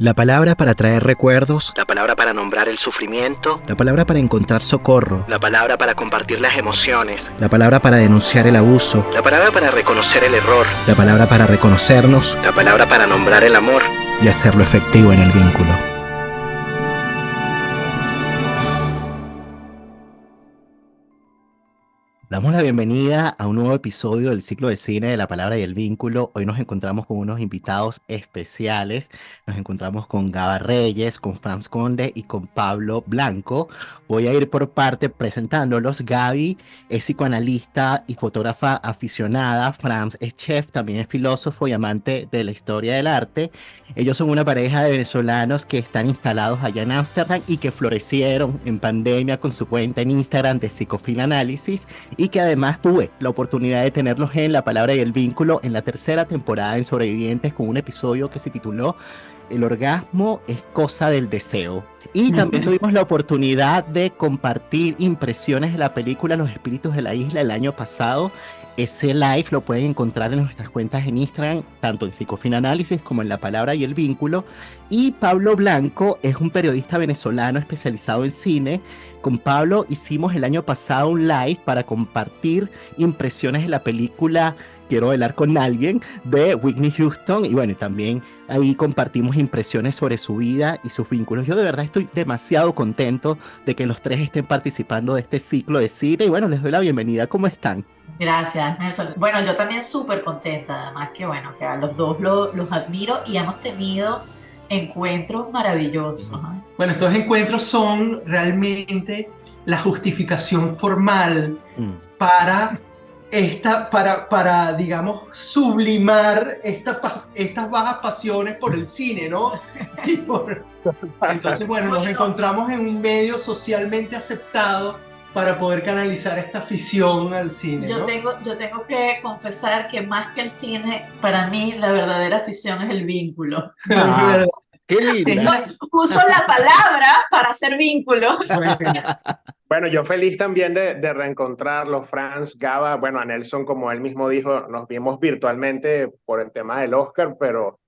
La palabra para traer recuerdos, La palabra para nombrar el sufrimiento, la palabra para encontrar socorro, la palabra para compartir las emociones, la palabra para denunciar el abuso, la palabra para reconocer el error, la palabra para reconocernos la palabra para nombrar el amor. y hacerlo efectivo en el vínculo. Damos la bienvenida a un nuevo episodio del ciclo de cine de la palabra y el vínculo. Hoy nos encontramos con unos invitados especiales. Nos encontramos con Gaba Reyes, con Franz Conde y con Pablo Blanco. Voy a ir por parte presentándolos. Gaby es psicoanalista y fotógrafa aficionada. Franz es chef, también es filósofo y amante de la historia del arte. Ellos son una pareja de venezolanos que están instalados allá en Ámsterdam y que florecieron en pandemia con su cuenta en Instagram de Psicofinanálisis, y que además tuve la oportunidad de tenerlos en La Palabra y el Vínculo en la tercera temporada en Sobrevivientes, con un episodio que se tituló El orgasmo es cosa del deseo. Y también tuvimos la oportunidad de compartir impresiones de la película Los Espíritus de la Isla el año pasado. Ese live lo pueden encontrar en nuestras cuentas en Instagram, tanto en Psicofinanálisis como en La Palabra y el Vínculo. Y Pablo Blanco es un periodista venezolano especializado en cine. Con Pablo hicimos el año pasado un live para compartir impresiones de la película Quiero bailar con alguien de Whitney Houston, y bueno, también ahí compartimos impresiones sobre su vida y sus vínculos. Yo de verdad estoy demasiado contento de que los tres estén participando de este ciclo de cine, y bueno, les doy la bienvenida. ¿Cómo están? Gracias, Nelson. Bueno, yo también súper contenta, además que bueno, que a los dos los admiro y hemos tenido encuentros maravillosos. ¿Ah? Bueno, estos encuentros son realmente la justificación formal Mm. para digamos, sublimar estas bajas pasiones por el cine, ¿no? Entonces, bueno, nos encontramos en un medio socialmente aceptado para poder canalizar esta afición al cine, Yo ¿no? tengo que confesar que más que el cine, para mí la verdadera afición es el vínculo. Ah, qué Eso, linda. uso la palabra para hacer vínculo. Bueno, yo feliz también de reencontrarlos, Franz, Gaba. Bueno, a Nelson, como él mismo dijo, nos vimos virtualmente por el tema del Oscar, pero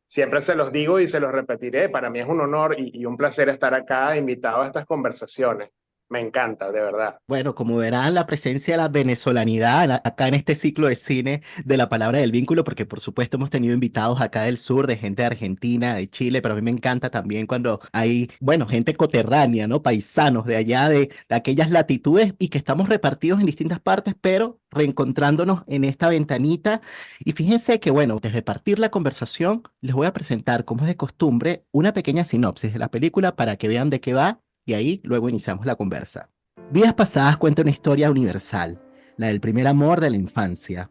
siempre se los digo y se los repetiré. Para mí es un honor y un placer estar acá, invitado a estas conversaciones. Me encanta, de verdad. Bueno, como verán, la presencia de la venezolanidad acá en este ciclo de cine de La Palabra del Vínculo, porque por supuesto hemos tenido invitados acá del sur, de gente de Argentina, de Chile, pero a mí me encanta también cuando hay, bueno, gente coterránea, ¿no? Paisanos de allá, de aquellas latitudes, y que estamos repartidos en distintas partes, pero reencontrándonos en esta ventanita. Y fíjense que, bueno, desde partir la conversación, les voy a presentar, como es de costumbre, una pequeña sinopsis de la película para que vean de qué va, y ahí luego iniciamos la conversa. Vidas Pasadas cuenta una historia universal, la del primer amor de la infancia.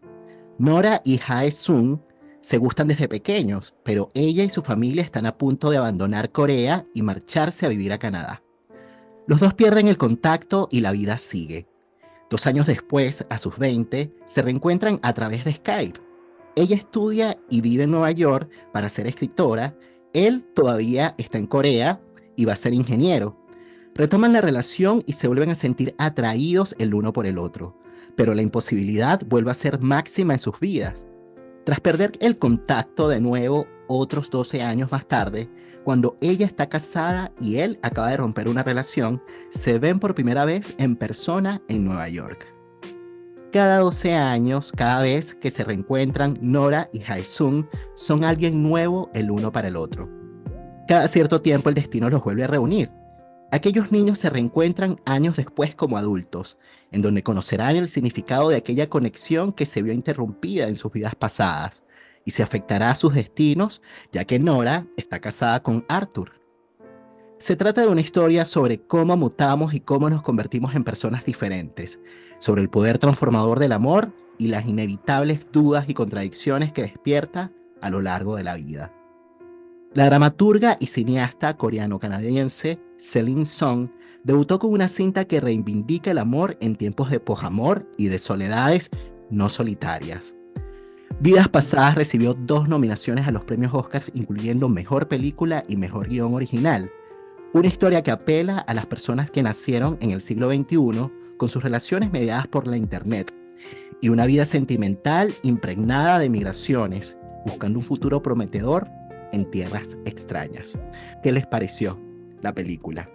Nora y Hae-sung se gustan desde pequeños, pero ella y su familia están a punto de abandonar Corea y marcharse a vivir a Canadá. Los dos pierden el contacto y la vida sigue. 2 años después, a sus 20, se reencuentran a través de Skype. Ella estudia y vive en Nueva York para ser escritora. Él todavía está en Corea y va a ser ingeniero. Retoman la relación y se vuelven a sentir atraídos el uno por el otro, pero la imposibilidad vuelve a ser máxima en sus vidas. Tras perder el contacto de nuevo otros 12 años más tarde, cuando ella está casada y él acaba de romper una relación, se ven por primera vez en persona en Nueva York. Cada 12 años, cada vez que se reencuentran, Nora y Hae-sung son alguien nuevo el uno para el otro. Cada cierto tiempo el destino los vuelve a reunir. Aquellos niños se reencuentran años después como adultos, en donde conocerán el significado de aquella conexión que se vio interrumpida en sus vidas pasadas, y se afectará a sus destinos, ya que Nora está casada con Arthur. Se trata de una historia sobre cómo mutamos y cómo nos convertimos en personas diferentes, sobre el poder transformador del amor y las inevitables dudas y contradicciones que despierta a lo largo de la vida. La dramaturga y cineasta coreano-canadiense Celine Song debutó con una cinta que reivindica el amor en tiempos de posamor y de soledades no solitarias. Vidas Pasadas recibió 2 nominaciones a los premios Oscars, incluyendo Mejor Película y Mejor Guión Original. Una historia que apela a las personas que nacieron en el siglo XXI con sus relaciones mediadas por la Internet y una vida sentimental impregnada de migraciones, buscando un futuro prometedor en tierras extrañas. ¿Qué les pareció la película?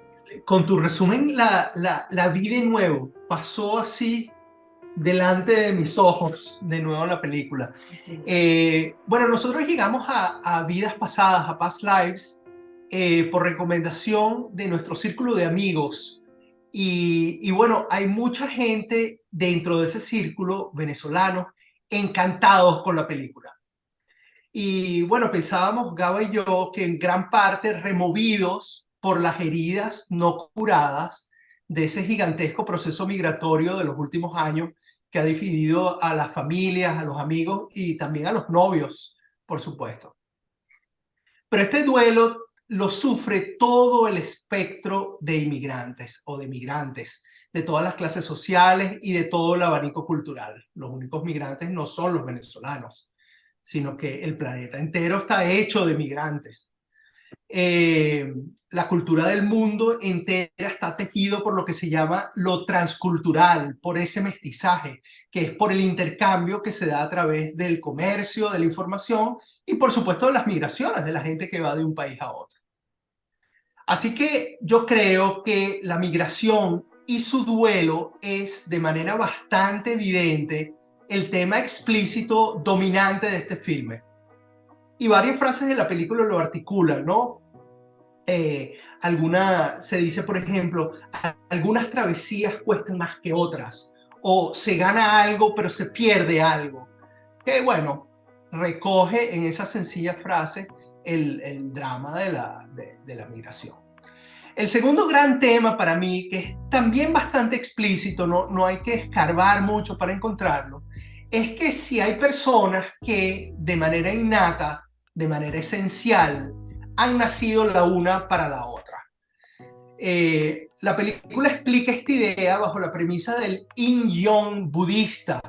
Con tu resumen, la vi de nuevo. Pasó así delante de mis ojos de nuevo la película. Bueno, nosotros llegamos a Vidas Pasadas, a Past Lives, por recomendación de nuestro círculo de amigos. Y bueno, hay mucha gente dentro de ese círculo, venezolanos, encantados con la película. Y bueno, pensábamos, Gaba y yo, que en gran parte removidos por las heridas no curadas de ese gigantesco proceso migratorio de los últimos años que ha dividido a las familias, a los amigos y también a los novios, por supuesto. Pero este duelo lo sufre todo el espectro de inmigrantes o de migrantes, de todas las clases sociales y de todo el abanico cultural. Los únicos migrantes no son los venezolanos, sino que el planeta entero está hecho de migrantes. La cultura del mundo entera está tejido por lo que se llama lo transcultural, por ese mestizaje, que es por el intercambio que se da a través del comercio, de la información y por supuesto de las migraciones de la gente que va de un país a otro. Así que yo creo que la migración y su duelo es de manera bastante evidente el tema explícito dominante de este filme. Y varias frases de la película lo articulan, ¿no? Se dice, por ejemplo, algunas travesías cuestan más que otras, o se gana algo pero se pierde algo. Que bueno, recoge en esa sencilla frase el drama de la migración. El segundo gran tema para mí, que es también bastante explícito, no hay que escarbar mucho para encontrarlo, es que si hay personas que de manera innata, de manera esencial, han nacido la una para la otra. La película explica esta idea bajo la premisa del yin-yang budista,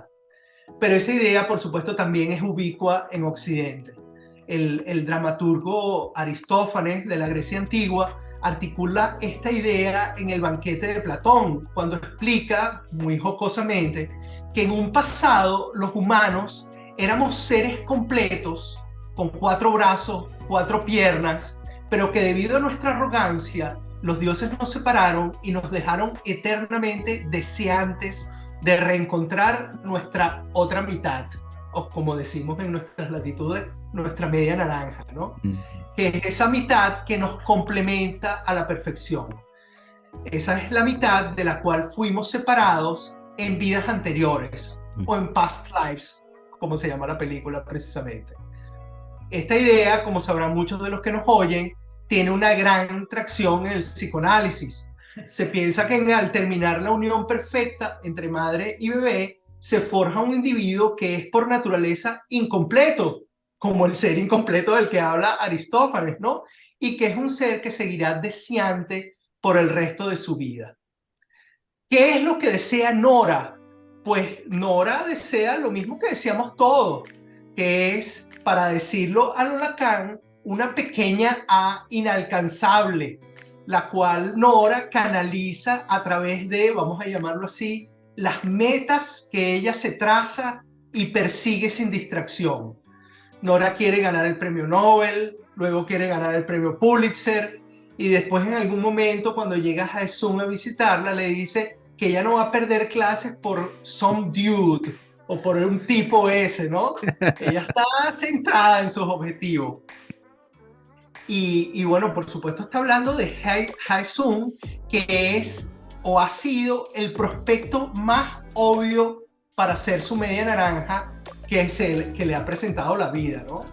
pero esa idea, por supuesto, también es ubicua en Occidente. El dramaturgo Aristófanes de la Grecia antigua articula esta idea en el banquete de Platón, cuando explica, muy jocosamente, que en un pasado los humanos éramos seres completos, con 4 brazos, 4 piernas, pero que debido a nuestra arrogancia, los dioses nos separaron y nos dejaron eternamente deseantes de reencontrar nuestra otra mitad, o como decimos en nuestras latitudes, nuestra media naranja, ¿no? Que es esa mitad que nos complementa a la perfección. Esa es la mitad de la cual fuimos separados en vidas anteriores, o en past lives, como se llama la película precisamente. Esta idea, como sabrán muchos de los que nos oyen, tiene una gran tracción en el psicoanálisis. Se piensa que al terminar la unión perfecta entre madre y bebé, se forja un individuo que es por naturaleza incompleto, como el ser incompleto del que habla Aristófanes, ¿no? Y que es un ser que seguirá deseante por el resto de su vida. ¿Qué es lo que desea Nora? Pues Nora desea lo mismo que deseamos todos, que es, para decirlo a lo Lacan, una pequeña A inalcanzable, la cual Nora canaliza a través de, vamos a llamarlo así, las metas que ella se traza y persigue sin distracción. Nora quiere ganar el premio Nobel, luego quiere ganar el premio Pulitzer, y después en algún momento cuando llega Jae-sung a visitarla le dice que ella no va a perder clases por some dude o por un tipo ese, ¿no? Ella está centrada en sus objetivos. Y bueno, por supuesto está hablando de Jae-sung, que es o ha sido el prospecto más obvio para ser su media naranja que es el que le ha presentado la vida, ¿no?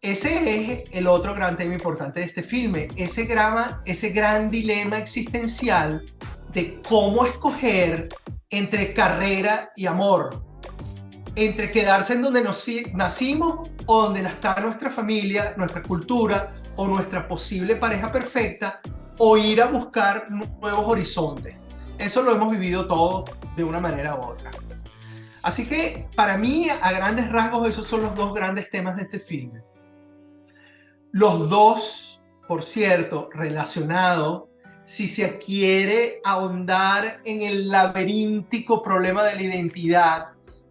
Ese es el otro gran tema importante de este filme, ese gran dilema existencial de cómo escoger entre carrera y amor, entre quedarse en donde nacimos o donde está nuestra familia, nuestra cultura o nuestra posible pareja perfecta, o ir a buscar nuevos horizontes. Eso lo hemos vivido todos de una manera u otra. Así que para mí, a grandes rasgos, esos son los dos grandes temas de este filme. Los dos, por cierto, relacionados, si se quiere ahondar en el laberíntico problema de la identidad,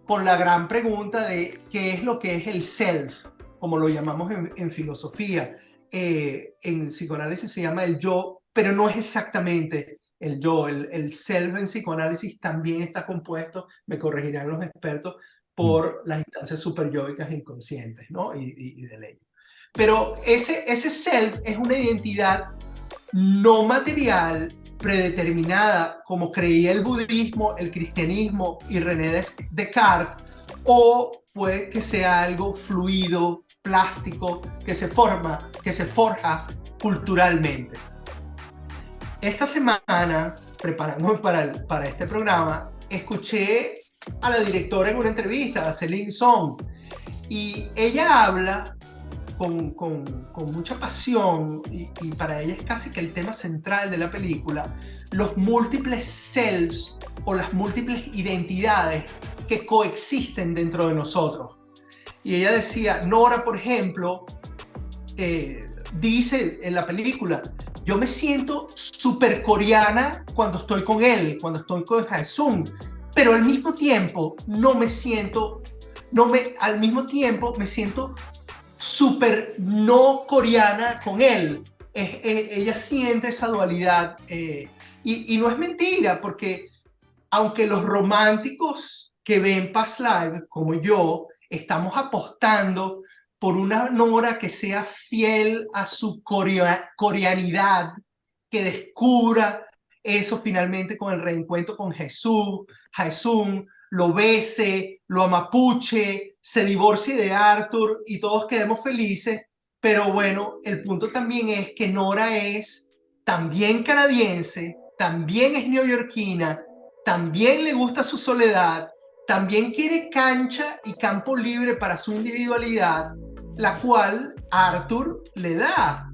por la gran pregunta de qué es lo que es el self, como lo llamamos en filosofía. En psicoanálisis se llama el yo, pero no es exactamente el yo. El self en psicoanálisis también está compuesto, me corregirán los expertos, por las instancias superyóicas inconscientes, ¿no? Y de ley. Pero ese self es una identidad no material, predeterminada, como creía el budismo, el cristianismo y René Descartes, o puede que sea algo fluido, plástico, que se forja culturalmente. Esta semana, preparándome para este programa, escuché a la directora en una entrevista, a Celine Song, y ella habla con mucha pasión, y para ella es casi que el tema central de la película, los múltiples selves o las múltiples identidades que coexisten dentro de nosotros. Y ella decía, Nora, por ejemplo, dice en la película, yo me siento súper coreana cuando estoy con él, cuando estoy con Hae-sung, pero al mismo tiempo me siento súper no coreana con él. Ella siente esa dualidad, y no es mentira, porque aunque los románticos que ven Past Lives, como yo, estamos apostando por una Nora que sea fiel a su coreanidad, que descubra eso finalmente con el reencuentro con Hae-sung, lo bese, lo amapuche, se divorcie de Arthur y todos quedemos felices. Pero bueno, el punto también es que Nora es también canadiense, también es neoyorquina, también le gusta su soledad, también quiere cancha y campo libre para su individualidad, la cual Arthur le da.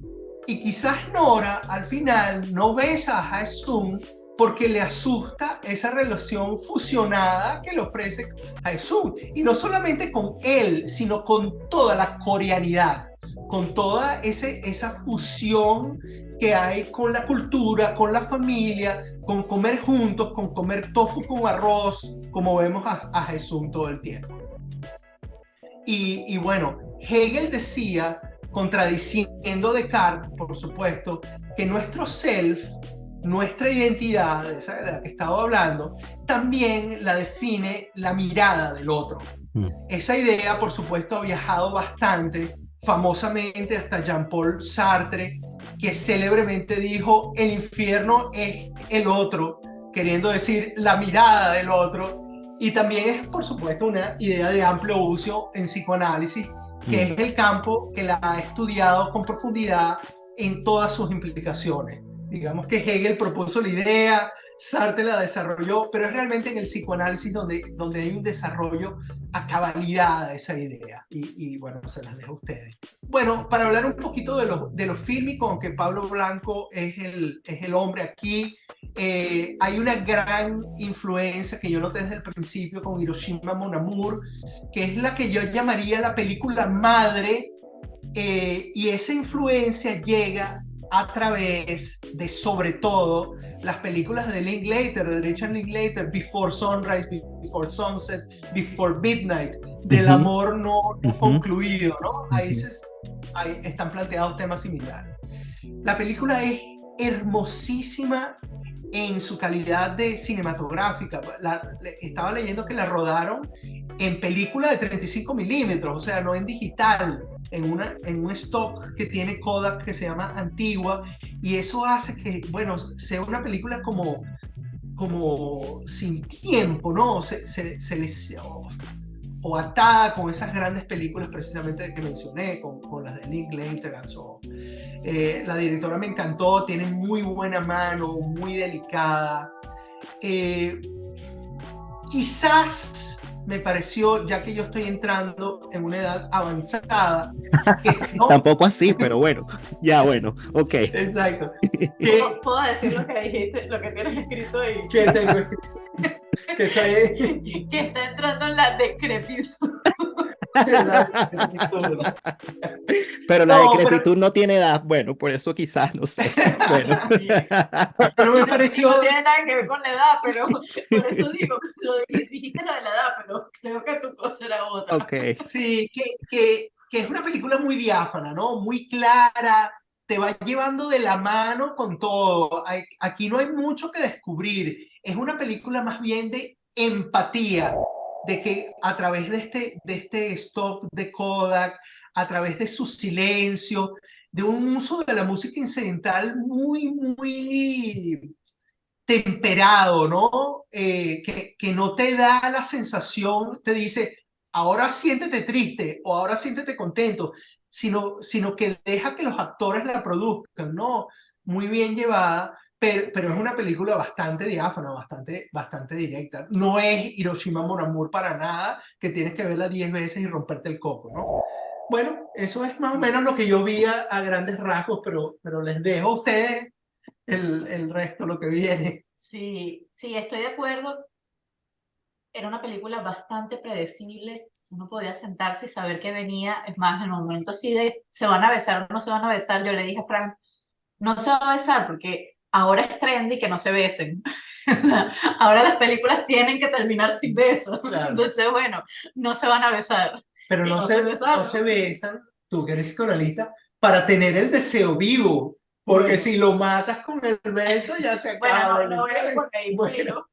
Y quizás Nora al final no besa a Hae-sung porque le asusta esa relación fusionada que le ofrece Hae-sung. Y no solamente con él, sino con toda la coreanidad, con toda esa fusión que hay con la cultura, con la familia, con comer juntos, con comer tofu con arroz, como vemos a Hae-sung todo el tiempo. Y bueno, Hegel decía, contradiciendo a Descartes, por supuesto, que nuestro self, nuestra identidad, esa de la que estaba hablando, también la define la mirada del otro. Esa idea, por supuesto, ha viajado bastante, famosamente hasta Jean-Paul Sartre, que célebremente dijo, el infierno es el otro, queriendo decir la mirada del otro. Y también es, por supuesto, una idea de amplio uso en psicoanálisis, que es el campo que la ha estudiado con profundidad en todas sus implicaciones. Digamos que Hegel propuso la idea, Sartre la desarrolló, pero es realmente en el psicoanálisis donde hay un desarrollo a cabalidad de esa idea. Y bueno, se las dejo a ustedes. Bueno, para hablar un poquito de lo fílmico, aunque Pablo Blanco es el hombre aquí, hay una gran influencia que yo noté desde el principio con Hiroshima Mon Amour, que es la que yo llamaría la película madre, y esa influencia llega a través de, sobre todo, las películas de Linklater, de Richard Linklater, Before Sunrise, Before Sunset, Before Midnight, del amor no concluido, ¿no? Ahí están planteados temas similares. La película es hermosísima en su calidad de cinematográfica. Estaba leyendo que la rodaron en película de 35 milímetros, o sea, no en digital, en un stock que tiene Kodak que se llama Antigua, y eso hace que, bueno, sea una película como sin tiempo, ¿no? O atada con esas grandes películas precisamente que mencioné, con las de Linklater and so on. La directora me encantó, tiene muy buena mano, muy delicada. Quizás me pareció, ya que yo estoy entrando en una edad avanzada, que no... Tampoco así, pero bueno, ya bueno, ok. Exacto. ¿Puedo decir lo que dijiste, lo que tienes escrito ahí? ¿Qué tengo escrito? Que está entrando en la decrepitud. Pero la decrepitud no tiene edad, bueno, por eso quizás, no sé. Bueno. Pero me pareció... No tiene nada que ver con la edad, pero por eso digo, dijiste lo de la edad, pero creo que tu cosa era otra. Ok. Sí, que que es una película muy diáfana, ¿no? Muy clara, te va llevando de la mano con todo. Aquí no hay mucho que descubrir. Es una película más bien de empatía, de que a través de este stop de Kodak, a través de su silencio, de un uso de la música incidental muy temperado, ¿no? Que no te da la sensación, te dice, ahora siéntete triste o ahora siéntete contento, sino que deja que los actores la produzcan, ¿no? Muy bien llevada, pero es una película bastante diáfana, bastante directa. No es Hiroshima Mon Amour para nada, que tienes que verla 10 veces y romperte el coco, ¿no? Bueno, eso es más o menos lo que yo vi a grandes rasgos, pero les dejo a ustedes el resto, lo que viene. Sí, sí, estoy de acuerdo. Era una película bastante predecible. Uno podía sentarse y saber que venía. Es más, en un momento así de se van a besar o no se van a besar, yo le dije a Frank, no se van a besar porque ahora es trendy que no se besen. Ahora las películas tienen que terminar sin besos. Claro. Entonces, bueno, no se van a besar. Pero Y no no se, se besaron. no se besan, tú que eres psicoanalista, para tener el deseo vivo. Porque Bueno. si lo matas con el beso, ya se acaba. Bueno, no voy a ir por ahí, Bueno. pero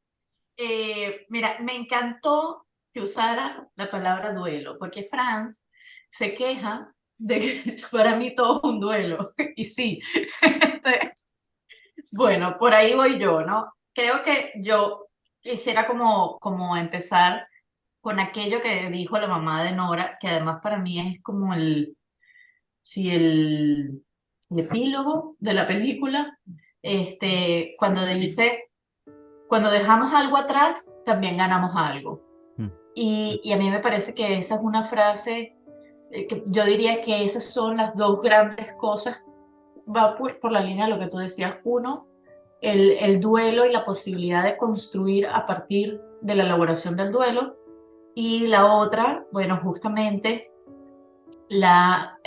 mira, me encantó que usara la palabra duelo, porque Franz se queja de que para mí todo es un duelo. Y sí, bueno, por ahí voy yo, ¿no? Creo que yo quisiera como empezar con aquello que dijo la mamá de Nora, que además para mí es como sí, el epílogo de la película, cuando dice, cuando dejamos algo atrás, también ganamos algo. Y a mí me parece que esa es una frase, que yo diría que esas son las dos grandes cosas, va por la línea de lo que tú decías. Uno, el duelo y la posibilidad de construir a partir de la elaboración del duelo. Y la otra, bueno, justamente la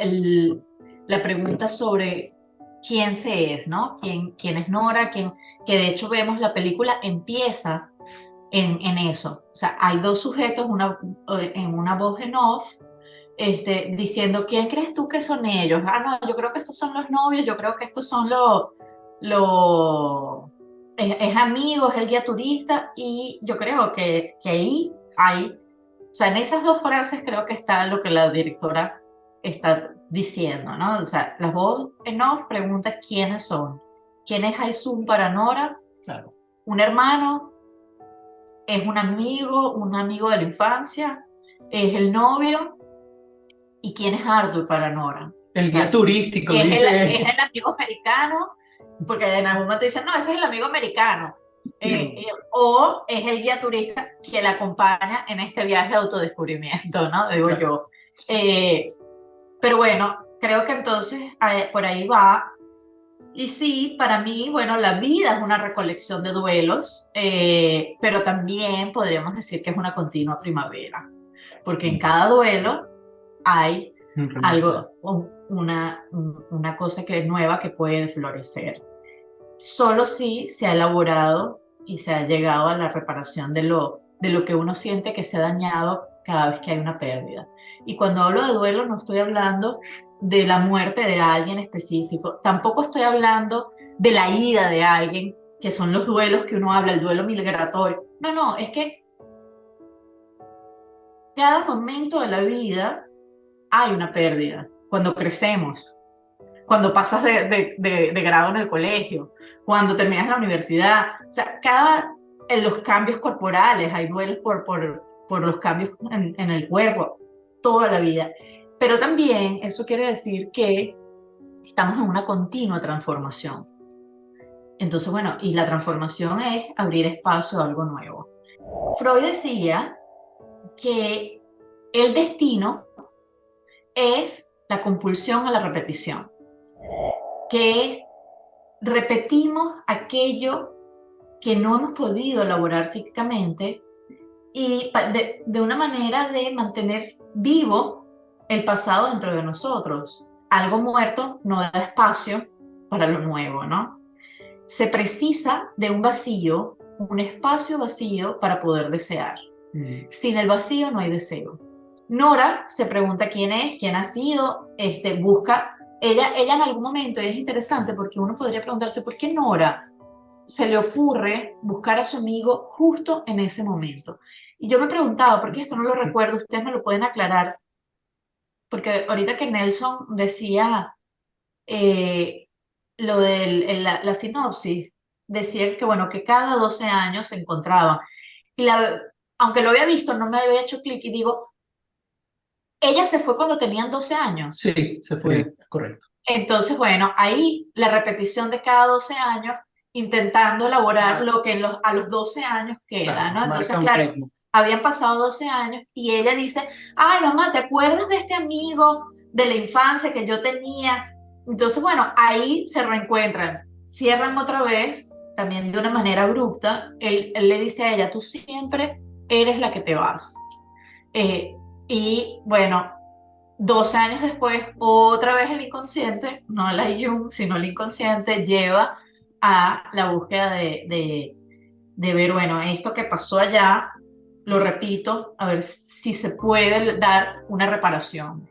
pregunta sobre quién se es, ¿no? ¿Quién es Nora? Que de hecho vemos la película empieza en eso. O sea, hay dos sujetos en una voz en off diciendo, ¿quién crees tú que son ellos? Ah, no, yo creo que estos son los novios, yo creo que estos son es amigo, es el guía turista, y yo creo que ahí hay, o sea, en esas dos frases creo que está lo que la directora está diciendo, ¿no? O sea, la voz en off pregunta quiénes son. ¿Quién es Aisun para Nora? Claro. Un hermano, es un amigo de la infancia, es el novio. ¿Y quién es Arthur para Nora? El guía turístico, es dice. es el amigo americano, porque en algún momento dicen, no, ese es el amigo americano. O es el guía turista que la acompaña en este viaje de autodescubrimiento, ¿no? Digo yo. Pero bueno, creo que entonces por ahí va. Y sí, para mí, bueno, la vida es una recolección de duelos, pero también podríamos decir que es una continua primavera, porque en cada duelo hay algo, una cosa que es nueva que puede florecer. Solo si se ha elaborado y se ha llegado a la reparación de lo que uno siente que se ha dañado cada vez que hay una pérdida. Y cuando hablo de duelo no estoy hablando de la muerte de alguien específico, tampoco estoy hablando de la ida de alguien, que son los duelos que uno habla, el duelo migratorio. No, es que cada momento de la vida hay una pérdida. Cuando crecemos, cuando pasas de grado en el colegio, cuando terminas la universidad, o sea, en los cambios corporales, hay duelos por los cambios en el cuerpo, toda la vida. Pero también eso quiere decir que estamos en una continua transformación. Entonces, bueno, y la transformación es abrir espacio a algo nuevo. Freud decía que el destino es la compulsión a la repetición, que repetimos aquello que no hemos podido elaborar psíquicamente y de una manera de mantener vivo el pasado dentro de nosotros. Algo muerto no da espacio para lo nuevo, ¿no? Se precisa de un vacío, un espacio vacío para poder desear. Sin el vacío no hay deseo. Nora se pregunta quién es, quién ha sido, busca, ella en algún momento, y es interesante porque uno podría preguntarse por qué Nora se le ocurre buscar a su amigo justo en ese momento. Y yo me preguntaba, porque esto no lo recuerdo, ustedes me lo pueden aclarar, porque ahorita que Nelson decía lo de la sinopsis, decía que, bueno, que cada 12 años se encontraban. Y aunque lo había visto, no me había hecho clic y digo, ella se fue cuando tenían 12 años. Sí, se fue, correcto. Entonces, bueno, ahí la repetición de cada 12 años, intentando elaborar lo que a los 12 años queda, Claro, ¿no? Entonces, marca un claro, ritmo. habían pasado 12 años y ella dice, ay, mamá, ¿te acuerdas de este amigo de la infancia que yo tenía? Entonces, bueno, ahí se reencuentran, cierran otra vez, también de una manera abrupta. Él le dice a ella, tú siempre eres la que te vas. Y bueno, 12 años después, otra vez el inconsciente, no la Jung, sino el inconsciente, lleva a la búsqueda de ver, bueno, esto que pasó allá, lo repito, a ver si se puede dar una reparación.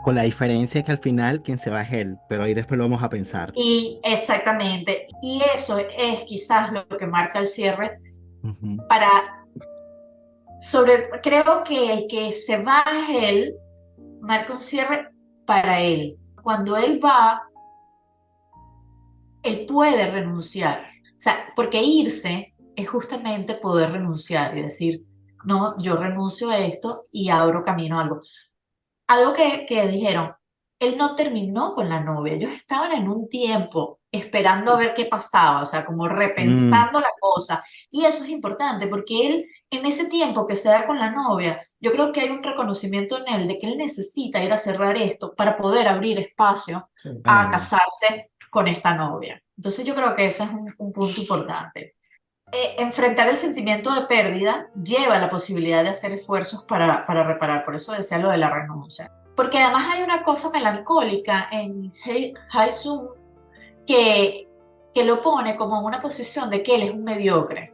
Con la diferencia que al final quien se va es él, pero ahí después lo vamos a pensar. Y exactamente, y eso es quizás lo que marca el cierre Ujú. para, creo que el que se va es él, marca un cierre para él. Cuando él va, él puede renunciar. O sea, porque irse es justamente poder renunciar y decir, no, yo renuncio a esto y abro camino a algo. Algo que dijeron, él no terminó con la novia, ellos estaban en un tiempo esperando a ver qué pasaba, o sea, como Mm, repensando la cosa. Y eso es importante porque él, en ese tiempo que se da con la novia, yo creo que hay un reconocimiento en él de que él necesita ir a cerrar esto para poder abrir espacio a claro. casarse con esta novia. Entonces yo creo que ese es un punto importante. Enfrentar el sentimiento de pérdida lleva a la posibilidad de hacer esfuerzos para reparar, por eso decía lo de la renuncia. Porque además hay una cosa melancólica en Hae-sung que lo pone como en una posición de que él es un mediocre.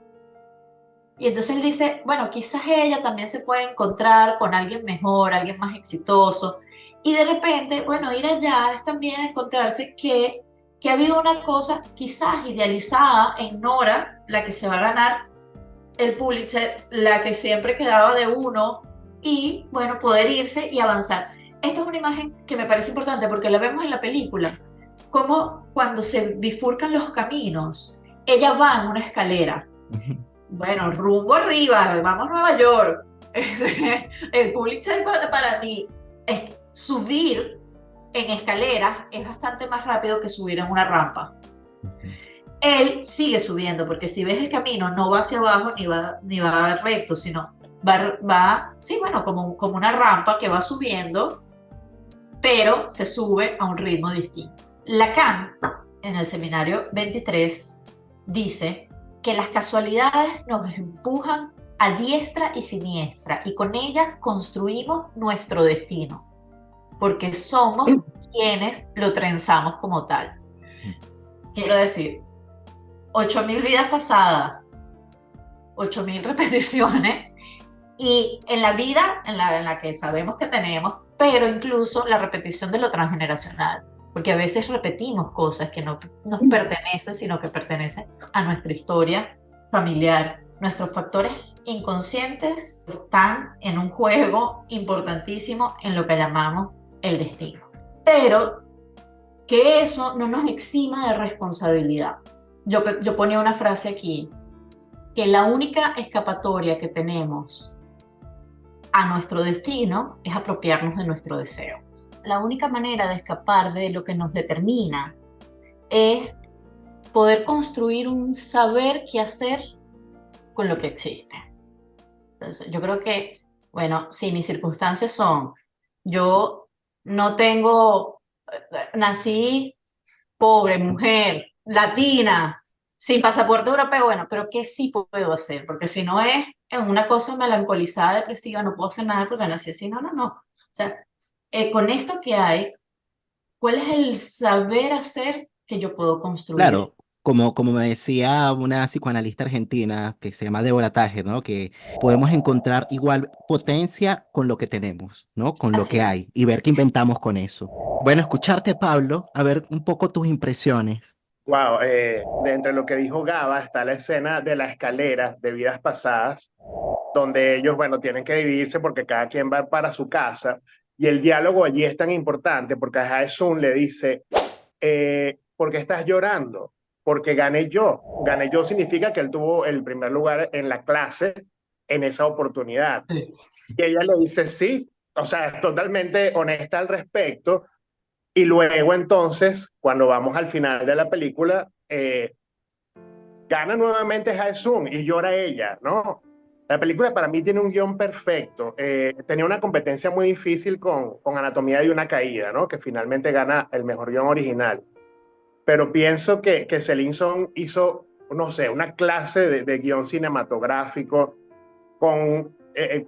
Y entonces él dice, bueno, quizás ella también se puede encontrar con alguien mejor, alguien más exitoso. Y de repente, bueno, ir allá es también encontrarse que ha habido una cosa quizás idealizada en Nora, la que se va a ganar el Pulitzer, la que siempre quedaba de uno, y bueno, poder irse y avanzar. Esto es una imagen que me parece importante porque la vemos en la película, como cuando se bifurcan los caminos, ella va en una escalera. Ujú. Bueno, rumbo arriba, vamos a Nueva York. El Pulitzer para mí es subir en escaleras es bastante más rápido que subir en una rampa. Ujú. Él sigue subiendo, porque si ves el camino, no va hacia abajo ni va recto, sino sí, bueno, como una rampa que va subiendo, pero se sube a un ritmo distinto. Lacan, en el seminario 23, dice que las casualidades nos empujan a diestra y siniestra y con ellas construimos nuestro destino, porque somos quienes lo trenzamos como tal. Quiero decir, 8.000 vidas pasadas, 8.000 repeticiones, y en la vida en la que sabemos que tenemos, pero incluso la repetición de lo transgeneracional, porque a veces repetimos cosas que no nos pertenecen, sino que pertenecen a nuestra historia familiar. Nuestros factores inconscientes están en un juego importantísimo en lo que llamamos el destino. Pero que eso no nos exima de responsabilidad. Yo ponía una frase aquí, que la única escapatoria que tenemos a nuestro destino es apropiarnos de nuestro deseo. La única manera de escapar de lo que nos determina es poder construir un saber qué hacer con lo que existe. Entonces, yo creo que, bueno, si mis circunstancias son, yo no tengo, nací pobre, mujer, latina, sin pasaporte europeo, bueno, pero ¿qué sí puedo hacer? Porque si no es en una cosa melancolizada, depresiva, no puedo hacer nada porque nací así, no, no, no. O sea, con esto que hay, ¿cuál es el saber hacer que yo puedo construir? Claro, como me decía una psicoanalista argentina que se llama Débora Tajer, ¿no? Que podemos encontrar igual potencia con lo que tenemos, ¿no? Con lo Así que es. hay y ver qué inventamos con eso. Bueno, escucharte, Pablo, a ver un poco tus impresiones. Wow, de entre lo que dijo Gaba está la escena de la escalera de Vidas Pasadas, donde ellos, bueno, tienen que dividirse porque cada quien va para su casa. Y el diálogo allí es tan importante porque a Jae-sung le dice, ¿por qué estás llorando? Porque gané yo. Gané yo significa que él tuvo el primer lugar en la clase en esa oportunidad. Sí. Y ella le dice, sí, o sea, es totalmente honesta al respecto. Y luego entonces, cuando vamos al final de la película, gana nuevamente Hae-sung y llora ella, ¿no? La película para mí tiene un guión perfecto. Tenía una competencia muy difícil con Anatomía de una caída, ¿no? Que finalmente gana el mejor guión original. Pero pienso que Celine Song hizo, no sé, una clase de guión cinematográfico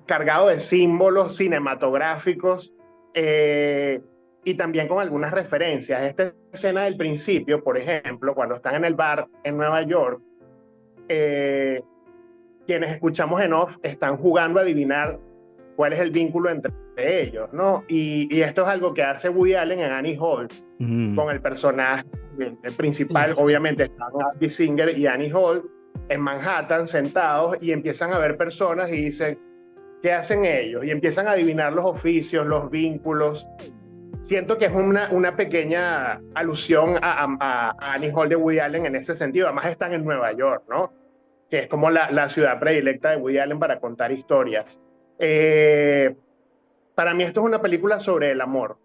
cargado de símbolos cinematográficos y también con algunas referencias. Esta escena del principio, por ejemplo, cuando están en el bar en Nueva York, quienes escuchamos en off están jugando a adivinar cuál es el vínculo entre ellos, ¿no? Y esto es algo que hace Woody Allen en Annie Hall, con el personaje el principal, obviamente están Andy Singer y Annie Hall en Manhattan sentados y empiezan a ver personas y dicen, ¿qué hacen ellos? Y empiezan a adivinar los oficios, los vínculos. Siento que es una pequeña alusión a Annie Hall de Woody Allen en ese sentido. Además están en Nueva York, ¿no? Que es como la ciudad predilecta de Woody Allen para contar historias. Para mí esto es una película sobre el amor.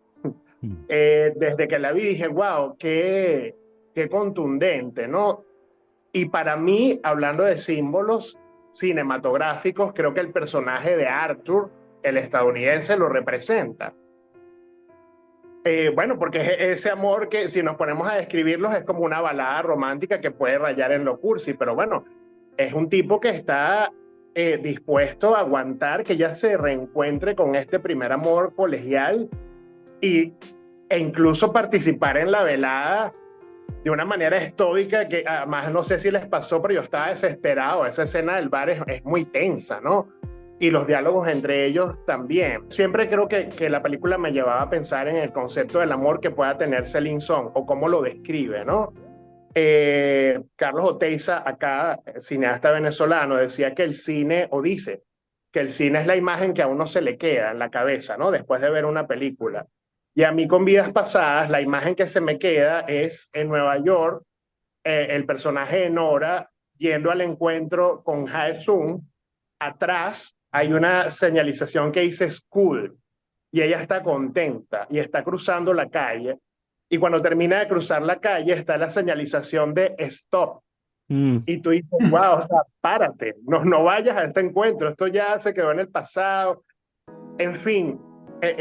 Desde que la vi dije, wow, qué contundente, ¿no? Y para mí, hablando de símbolos cinematográficos, creo que el personaje de Arthur, el estadounidense, lo representa. Bueno, porque ese amor que si nos ponemos a describirlos es como una balada romántica que puede rayar en lo cursi, pero bueno, es un tipo que está dispuesto a aguantar que ella se reencuentre con este primer amor colegial e incluso participar en la velada de una manera estoica que además no sé si les pasó, pero yo estaba desesperado. Esa escena del bar es muy tensa, ¿no? Y los diálogos entre ellos también. Siempre creo que la película me llevaba a pensar en el concepto del amor que pueda tener Celine Song o cómo lo describe, ¿no? Carlos Oteiza, acá, cineasta venezolano, decía que el cine, o dice, que el cine es la imagen que a uno se le queda en la cabeza, ¿no? Después de ver una película. Y a mí con Vidas Pasadas, la imagen que se me queda es en Nueva York, el personaje de Nora yendo al encuentro con Hae-sung. Atrás hay una señalización que dice school y ella está contenta y está cruzando la calle. Y cuando termina de cruzar la calle está la señalización de stop. Y tú dices, wow, o sea, párate, no vayas a este encuentro, esto ya se quedó en el pasado. En fin,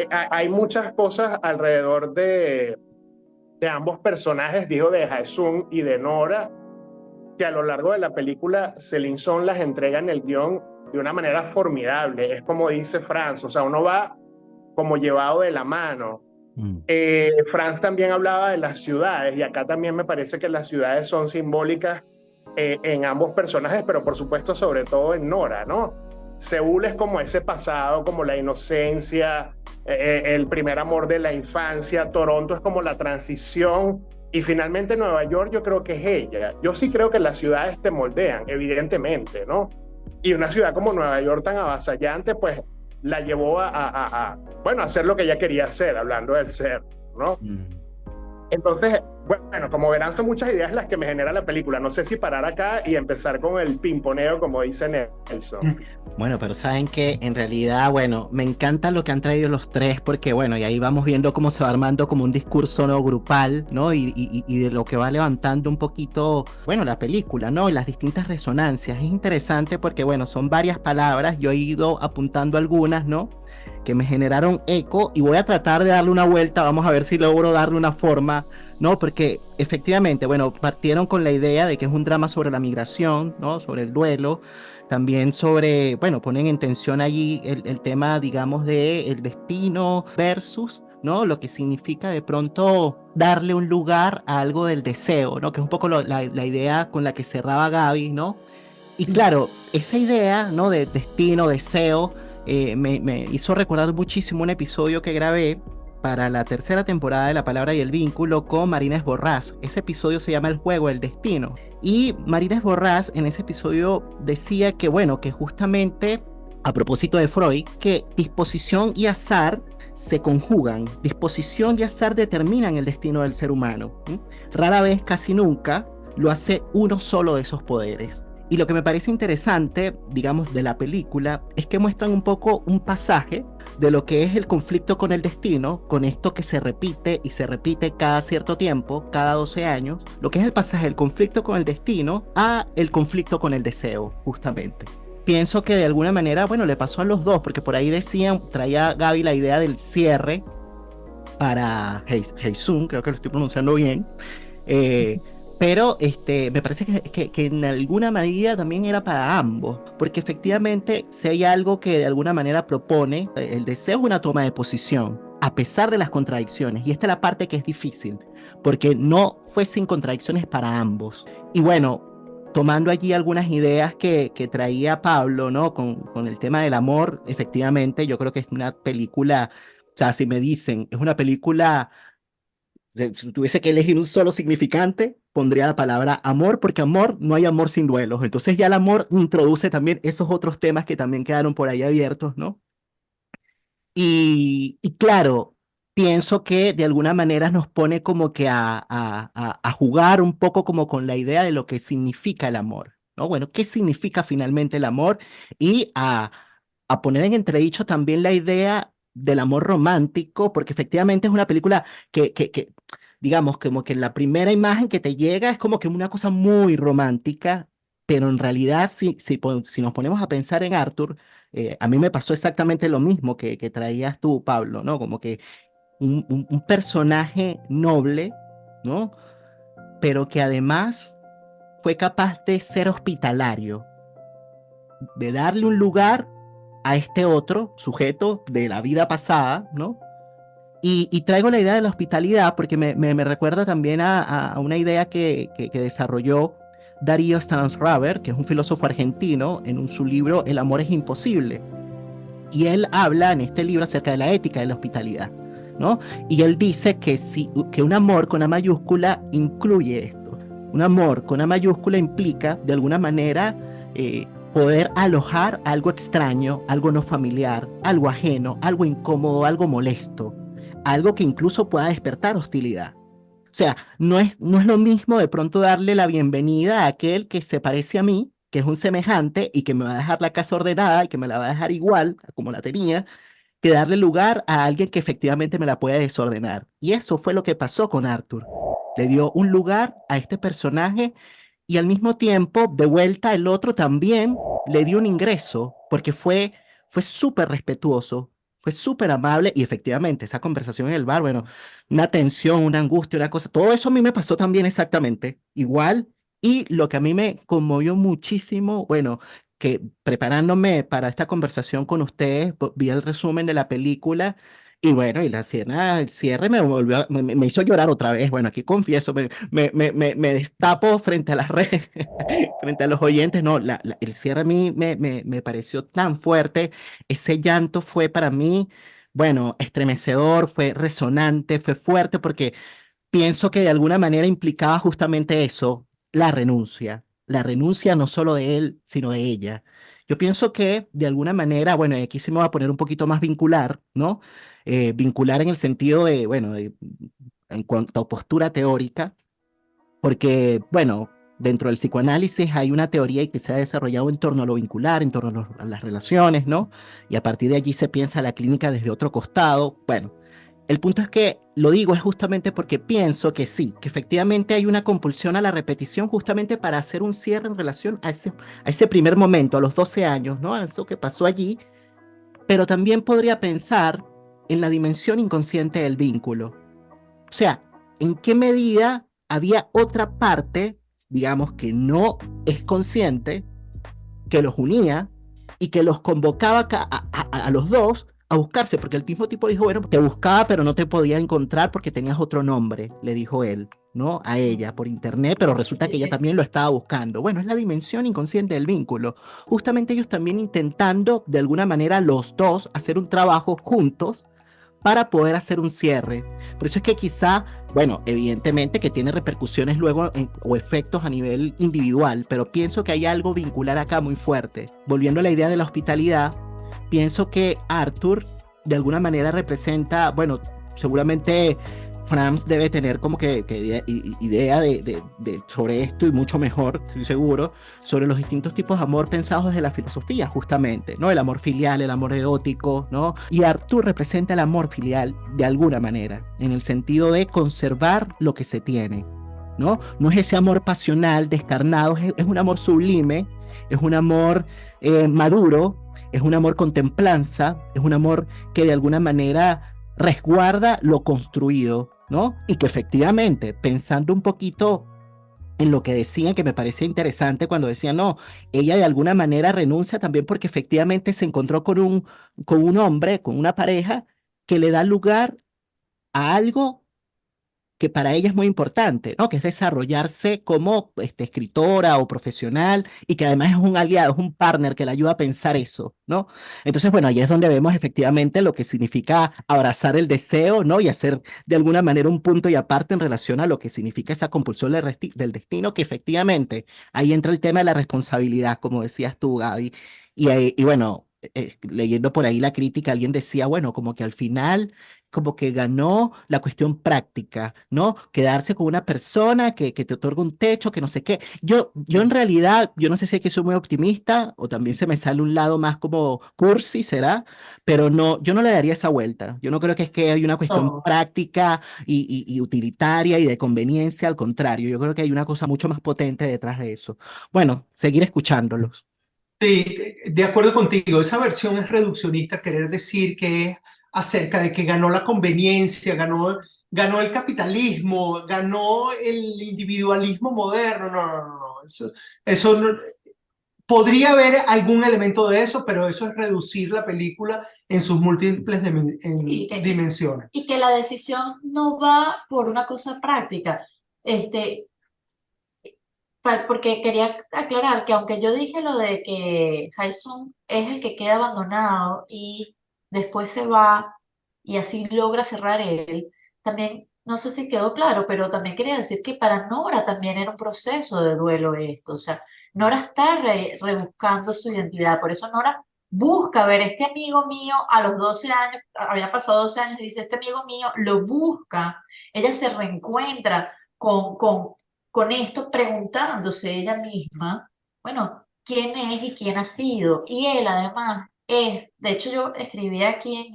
hay muchas cosas alrededor de ambos personajes, digo, de Hae-sung y de Nora, que a lo largo de la película Celine Song las entrega en el guión de una manera formidable. Es como dice Franz, o sea, uno va como llevado de la mano. Franz también hablaba de las ciudades y acá también me parece que las ciudades son simbólicas en ambos personajes, pero por supuesto sobre todo en Nora, ¿no? Seúl es como ese pasado, como la inocencia, el primer amor de la infancia. Toronto es como la transición y finalmente Nueva York yo creo que es ella. Yo sí creo que las ciudades te moldean, evidentemente, ¿no? Y una ciudad como Nueva York tan avasallante, pues la llevó bueno, a hacer lo que ella quería hacer, hablando del ser, ¿no? Entonces, bueno, como verán, son muchas ideas las que me genera la película. No sé si parar acá y empezar con el pimponeo, como dice Nelson. Bueno, pero saben que en realidad, bueno, me encanta lo que han traído los tres porque, bueno, y ahí vamos viendo cómo se va armando como un discurso no grupal, ¿no? Y de lo que va levantando un poquito, bueno, la película, ¿no? Y las distintas resonancias. Es interesante porque, bueno, son varias palabras. Yo he ido apuntando algunas, ¿no? Que me generaron eco y voy a tratar de darle una vuelta. Vamos a ver si logro darle una forma, ¿no? Porque efectivamente, bueno, partieron con la idea de que es un drama sobre la migración, ¿no? Sobre el duelo, también sobre, bueno, ponen en tensión allí el tema, digamos, de el destino versus, ¿no? Lo que significa de pronto darle un lugar a algo del deseo, ¿no? Que es un poco la idea con la que cerraba Gaby, ¿no? Y claro, esa idea, ¿no? De destino, deseo, me hizo recordar muchísimo un episodio que grabé para la tercera temporada de La Palabra y el Vínculo con Marina Borrás. Ese episodio se llama El Juego del Destino. Y Marina Borrás en ese episodio decía que, bueno, que justamente a propósito de Freud, que disposición y azar se conjugan. Disposición y azar determinan el destino del ser humano. Rara vez, casi nunca, lo hace uno solo de esos poderes. Y lo que me parece interesante, digamos, de la película, es que muestran un poco un pasaje de lo que es el conflicto con el destino, con esto que se repite y se repite cada cierto tiempo, cada 12 años, lo que es el pasaje del conflicto con el destino a el conflicto con el deseo, justamente. Pienso que de alguna manera, bueno, le pasó a los dos, porque por ahí decían, traía Gaby la idea del cierre para Heisun, creo que lo estoy pronunciando bien, pero me parece que en alguna manera también era para ambos, porque efectivamente si hay algo que de alguna manera propone, el deseo es una toma de posición, a pesar de las contradicciones, y esta es la parte que es difícil, porque no fue sin contradicciones para ambos. Y bueno, tomando allí algunas ideas que traía Pablo, ¿no? Con el tema del amor, efectivamente yo creo que es una película, o sea, si me dicen, es una película si tuviese que elegir un solo significante, pondría la palabra amor, porque amor, no hay amor sin duelos. Entonces ya el amor introduce también esos otros temas que también quedaron por ahí abiertos, ¿no? Y claro, pienso que de alguna manera nos pone como que a jugar un poco como con la idea de lo que significa el amor, ¿no? Bueno, ¿qué significa finalmente el amor? Y a poner en entredicho también la idea del amor romántico, porque efectivamente es una película que digamos, como que la primera imagen que te llega es como que una cosa muy romántica, pero en realidad si nos ponemos a pensar en Arthur, a mí me pasó exactamente lo mismo que traías tú, Pablo, ¿no? Como que un personaje noble, ¿no? Pero que además fue capaz de ser hospitalario, de darle un lugar a este otro sujeto de la vida pasada, ¿no? Y traigo la idea de la hospitalidad porque me recuerda también a una idea que desarrolló Darío Stanraber, que es un filósofo argentino, en su libro El amor es imposible. Y él habla en este libro acerca de la ética de la hospitalidad, ¿no? Y él dice que un amor con A mayúscula incluye esto. Un amor con A mayúscula implica, de alguna manera, poder alojar algo extraño, algo no familiar, algo ajeno, algo incómodo, algo molesto, algo que incluso pueda despertar hostilidad. O sea, no es lo mismo de pronto darle la bienvenida a aquel que se parece a mí, que es un semejante y que me va a dejar la casa ordenada y que me la va a dejar igual como la tenía, que darle lugar a alguien que efectivamente me la puede desordenar. Y eso fue lo que pasó con Arthur. Le dio un lugar a este personaje y al mismo tiempo, de vuelta, el otro también le dio un ingreso porque fue súper respetuoso, fue súper amable y efectivamente esa conversación en el bar, bueno, una tensión, una angustia, una cosa, todo eso a mí me pasó también exactamente igual. Y lo que a mí me conmovió muchísimo, bueno, que preparándome para esta conversación con ustedes, vi el resumen de la película y bueno, y la escena, el cierre me volvió, me hizo llorar otra vez. Bueno, aquí confieso, me destapo frente a las redes, frente a los oyentes. No, el cierre a mí me pareció tan fuerte. Ese llanto fue para mí, bueno, estremecedor, fue resonante, fue fuerte, porque pienso que de alguna manera implicaba justamente eso, la renuncia no solo de él, sino de ella. Yo pienso que de alguna manera, bueno, y aquí se me va a poner un poquito más vincular, ¿no? Vincular en el sentido de, bueno, en cuanto a postura teórica, porque, bueno, dentro del psicoanálisis hay una teoría que se ha desarrollado en torno a lo vincular, en torno a las relaciones, ¿no? Y a partir de allí se piensa la clínica desde otro costado. Bueno, el punto es que lo digo es justamente porque pienso que sí, que efectivamente hay una compulsión a la repetición justamente para hacer un cierre en relación a ese primer momento, a los 12 años, ¿no? A eso que pasó allí, pero también podría pensar en la dimensión inconsciente del vínculo. O sea, en qué medida había otra parte, digamos, que no es consciente, que los unía y que los convocaba a los dos a buscarse, porque el mismo tipo dijo, bueno, te buscaba pero no te podía encontrar porque tenías otro nombre, le dijo él, ¿no? A ella por internet, pero resulta que ella también lo estaba buscando. Bueno, es la dimensión inconsciente del vínculo. Justamente ellos también intentando, de alguna manera, los dos hacer un trabajo juntos para poder hacer un cierre. Por eso es que quizá, bueno, evidentemente que tiene repercusiones luego o efectos a nivel individual, pero pienso que hay algo vincular acá muy fuerte. Volviendo a la idea de la hospitalidad, pienso que Arthur de alguna manera representa, bueno, seguramente Franz debe tener como que idea sobre esto y mucho mejor, estoy seguro, sobre los distintos tipos de amor pensados desde la filosofía, justamente, ¿no? El amor filial, el amor erótico, ¿no? Y Arthur representa el amor filial de alguna manera, en el sentido de conservar lo que se tiene, ¿no? No es ese amor pasional, descarnado, es un amor sublime, es un amor maduro, es un amor con templanza, es un amor que de alguna manera resguarda lo construido, ¿no? Y que efectivamente, pensando un poquito en lo que decían, que me parecía interesante cuando decían, no, ella de alguna manera renuncia también porque efectivamente se encontró con un hombre, con una pareja que le da lugar a algo que para ella es muy importante, ¿no? Que es desarrollarse como escritora o profesional y que además es un aliado, es un partner que le ayuda a pensar eso, ¿no? Entonces, bueno, ahí es donde vemos efectivamente lo que significa abrazar el deseo, ¿no? Y hacer de alguna manera un punto y aparte en relación a lo que significa esa compulsión del destino, que efectivamente ahí entra el tema de la responsabilidad, como decías tú, Gaby. Y bueno, leyendo por ahí la crítica, alguien decía, bueno, como que al final como que ganó la cuestión práctica, ¿no? Quedarse con una persona que te otorga un techo, que no sé qué. Yo en realidad, yo no sé si es que soy muy optimista o también se me sale un lado más como cursi, ¿será? Pero no, yo no le daría esa vuelta. Yo no creo que es que hay una cuestión No, práctica y utilitaria y de conveniencia, al contrario, yo creo que hay una cosa mucho más potente detrás de eso. Bueno, seguir escuchándolos. sí, de acuerdo contigo, esa versión es reduccionista, querer decir que es acerca de que ganó la conveniencia, ganó el capitalismo, ganó el individualismo moderno. No, no, no, no. Eso podría haber algún elemento de eso, pero eso es reducir la película en sus múltiples Sí, dimensiones. y que la decisión no va por una cosa práctica. Este, porque quería aclarar que aunque yo dije lo de que Haesung es el que queda abandonado y después se va y así logra cerrar él, también, no sé si quedó claro, pero también quería decir que para Nora también era un proceso de duelo esto, o sea, Nora está rebuscando su identidad, por eso Nora busca ver este amigo mío a los 12 años, había pasado 12 años y dice, este amigo mío lo busca, ella se reencuentra con esto preguntándose ella misma, bueno, ¿quién es y quién ha sido? Y él además es, de hecho yo escribí aquí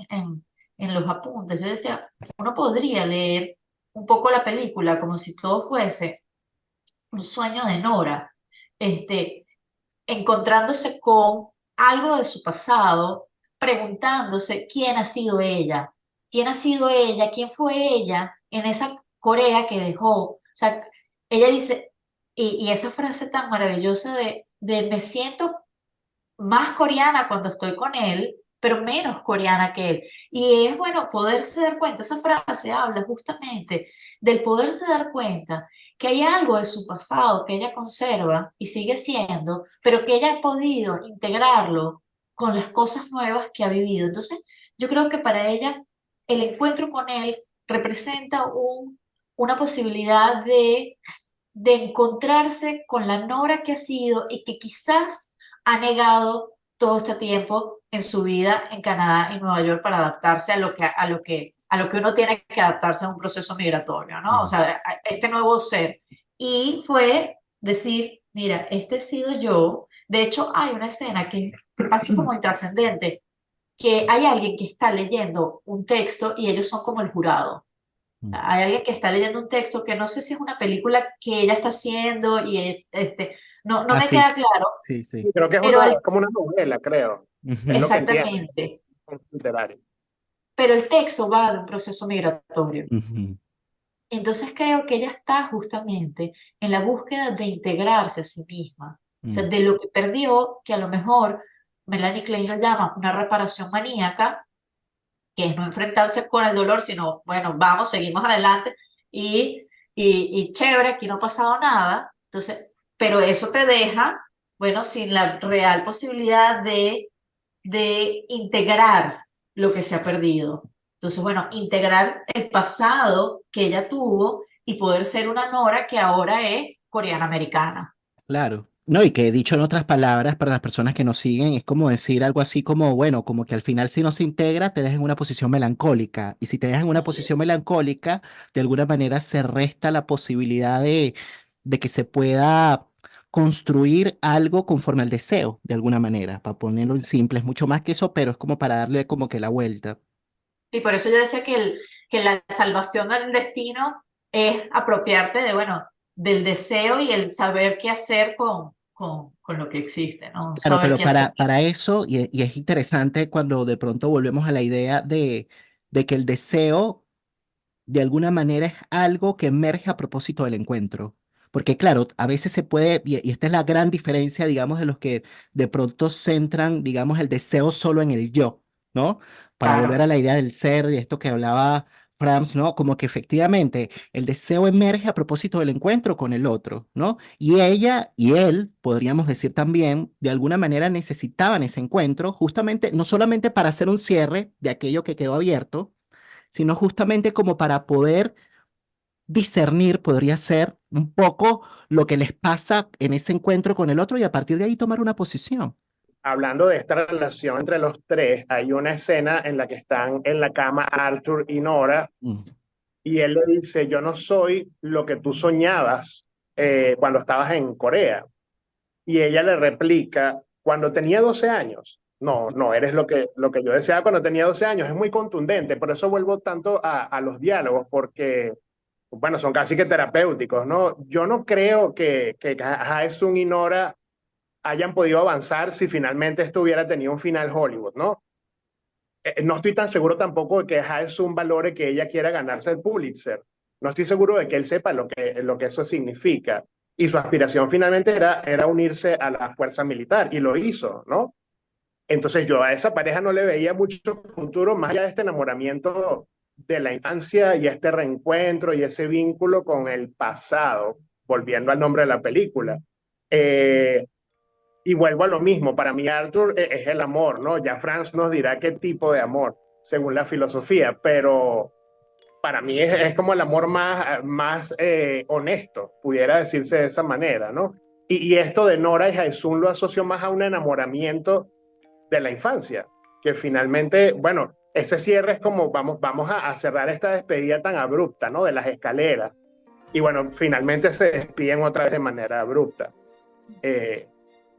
en los apuntes, yo decía, uno podría leer un poco la película como si todo fuese un sueño de Nora, este, encontrándose con algo de su pasado, preguntándose quién ha sido ella, quién ha sido ella, quién fue ella en esa Corea que dejó. O sea, ella dice, y esa frase tan maravillosa de me siento más coreana cuando estoy con él, pero menos coreana que él. Y es bueno poderse dar cuenta, esa frase habla justamente del poderse dar cuenta que hay algo de su pasado que ella conserva y sigue siendo, pero que ella ha podido integrarlo con las cosas nuevas que ha vivido. Entonces, yo creo que para ella el encuentro con él representa una posibilidad de encontrarse con la Nora que ha sido y que quizás ha negado todo este tiempo en su vida en Canadá y Nueva York para adaptarse a lo que uno tiene que adaptarse a un proceso migratorio, ¿no? O Ujú. sea, a este nuevo ser. Y fue decir, mira, este he sido yo. De hecho, hay una escena que es así como intrascendente, que hay alguien que está leyendo un texto y ellos son como el jurado. Hay alguien que está leyendo un texto que no sé si es una película que ella está haciendo y no Ah, me sí, queda claro, sí, sí. Y creo que es pero como una novela, creo. Es lo que entiendo, exactamente, un literario. pero el texto va de un proceso migratorio. Ujú. Entonces creo que ella está justamente en la búsqueda de integrarse a sí misma, o sea, Mm. de lo que perdió, que a lo mejor Melanie Klein lo llama una reparación maníaca, que es no enfrentarse con el dolor, sino, bueno, vamos, seguimos adelante y chévere, aquí no ha pasado nada. Entonces, pero eso te deja, bueno, sin la real posibilidad de integrar lo que se ha perdido. Entonces, bueno, integrar el pasado que ella tuvo y poder ser una Nora que ahora es coreana-americana. Claro. No, y que dicho en otras palabras, para las personas que nos siguen, es como decir algo así como, bueno, como que al final si no se integra, te deja en una posición melancólica. Y si te deja en una Así es. posición melancólica, de alguna manera se resta la posibilidad de que se pueda construir algo conforme al deseo, de alguna manera. Para ponerlo en simple, es mucho más que eso, pero es como para darle como que la vuelta. Y por eso yo decía que la salvación del destino es apropiarte de, bueno, del deseo y el saber qué hacer con lo que existe, ¿no? Claro, Saber pero qué hacer. para eso, y es interesante cuando de pronto volvemos a la idea de que el deseo de alguna manera es algo que emerge a propósito del encuentro. Porque claro, a veces se puede, y esta es la gran diferencia, digamos, de los que de pronto centran, digamos, el deseo solo en el yo, ¿no? Para volver a Claro. la idea del ser, de esto que hablaba Frams, ¿no? Como que efectivamente el deseo emerge a propósito del encuentro con el otro, ¿no? Y ella y él, podríamos decir también, de alguna manera necesitaban ese encuentro, justamente, no solamente para hacer un cierre de aquello que quedó abierto, sino justamente como para poder discernir, podría ser un poco lo que les pasa en ese encuentro con el otro y a partir de ahí tomar una posición. Hablando de esta relación entre los tres, hay una escena en la que están en la cama Arthur y Nora Mm. y él le dice, yo no soy lo que tú soñabas cuando estabas en Corea. Y ella le replica, cuando tenía 12 años. No, no, eres lo que yo deseaba cuando tenía 12 años. Es muy contundente, por eso vuelvo tanto a los diálogos, porque, bueno, son casi que terapéuticos, ¿no? Yo no creo que Haesung y Nora hayan podido avanzar si finalmente esto hubiera tenido un final Hollywood, ¿no? No estoy tan seguro tampoco de que Haesung valore que ella quiera ganarse el Pulitzer. No estoy seguro de que él sepa lo que eso significa. Y su aspiración finalmente era unirse a la fuerza militar y lo hizo, ¿no? Entonces yo a esa pareja no le veía mucho futuro más allá de este enamoramiento de la infancia y este reencuentro y ese vínculo con el pasado, volviendo al nombre de la película. Eh, y vuelvo a lo mismo, para mí Arthur es el amor, ¿no? Ya Franz nos dirá qué tipo de amor, según la filosofía, pero para mí es como el amor más honesto, pudiera decirse de esa manera, ¿no? Y esto de Nora y Haesung lo asocio más a un enamoramiento de la infancia, que finalmente, bueno, ese cierre es como vamos a cerrar esta despedida tan abrupta, ¿no? De las escaleras. Y bueno, finalmente se despiden otra vez de manera abrupta. Eh,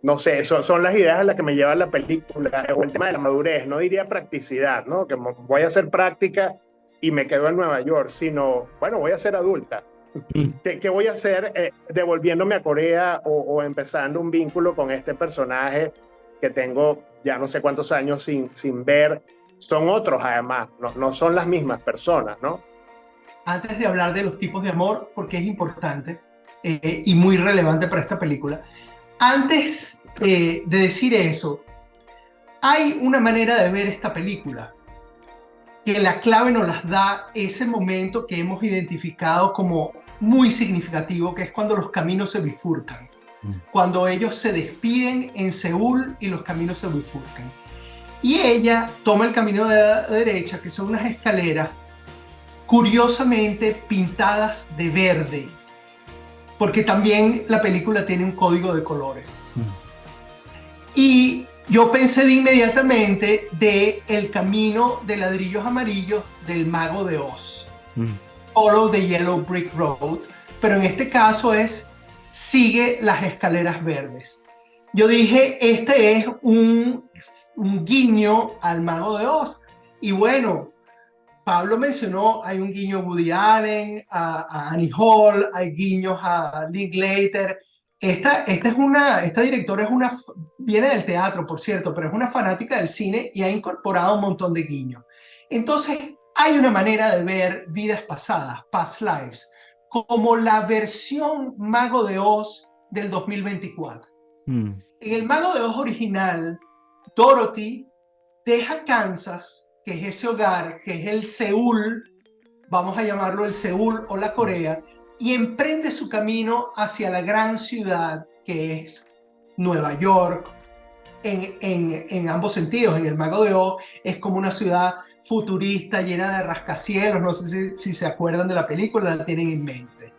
no sé, son las ideas a las que me lleva la película, o el tema de la madurez, no diría practicidad, ¿no? Que voy a hacer práctica y me quedo en Nueva York, sino, bueno, voy a ser adulta. Mm. ¿Qué voy a hacer devolviéndome a Corea o empezando un vínculo con este personaje que tengo ya no sé cuántos años sin ver? Son otros además, no son las mismas personas, ¿no? Antes de hablar de los tipos de amor, porque es importante y muy relevante para esta película, antes de decir eso, hay una manera de ver esta película que la clave nos las da ese momento que hemos identificado como muy significativo, que es cuando los caminos se bifurcan. Cuando ellos se despiden en Seúl y los caminos se bifurcan. Y ella toma el camino de la derecha, que son unas escaleras curiosamente pintadas de verde, porque también la película tiene un código de colores. Y yo pensé de inmediatamente de El camino de ladrillos amarillos del Mago de Oz. Follow the Yellow Brick Road, pero en este caso es Sigue las escaleras verdes. Yo dije, este es un guiño al Mago de Oz. Y bueno, Pablo mencionó, hay un guiño a Woody Allen, a Annie Hall, hay guiños a Linklater. Esta directora viene del teatro, por cierto, pero es una fanática del cine y ha incorporado un montón de guiños. Entonces, Hay una manera de ver vidas pasadas, past lives, como la versión Mago de Oz del 2024. Mm. En el Mago de Oz original, Dorothy deja Kansas, que es ese hogar, que es el Seúl, vamos a llamarlo el Seúl o la Corea, y emprende su camino hacia la gran ciudad que es Nueva York, en ambos sentidos. En el Mago de Oz es como una ciudad futurista, llena de rascacielos, no sé si se acuerdan de la película, la tienen en mente.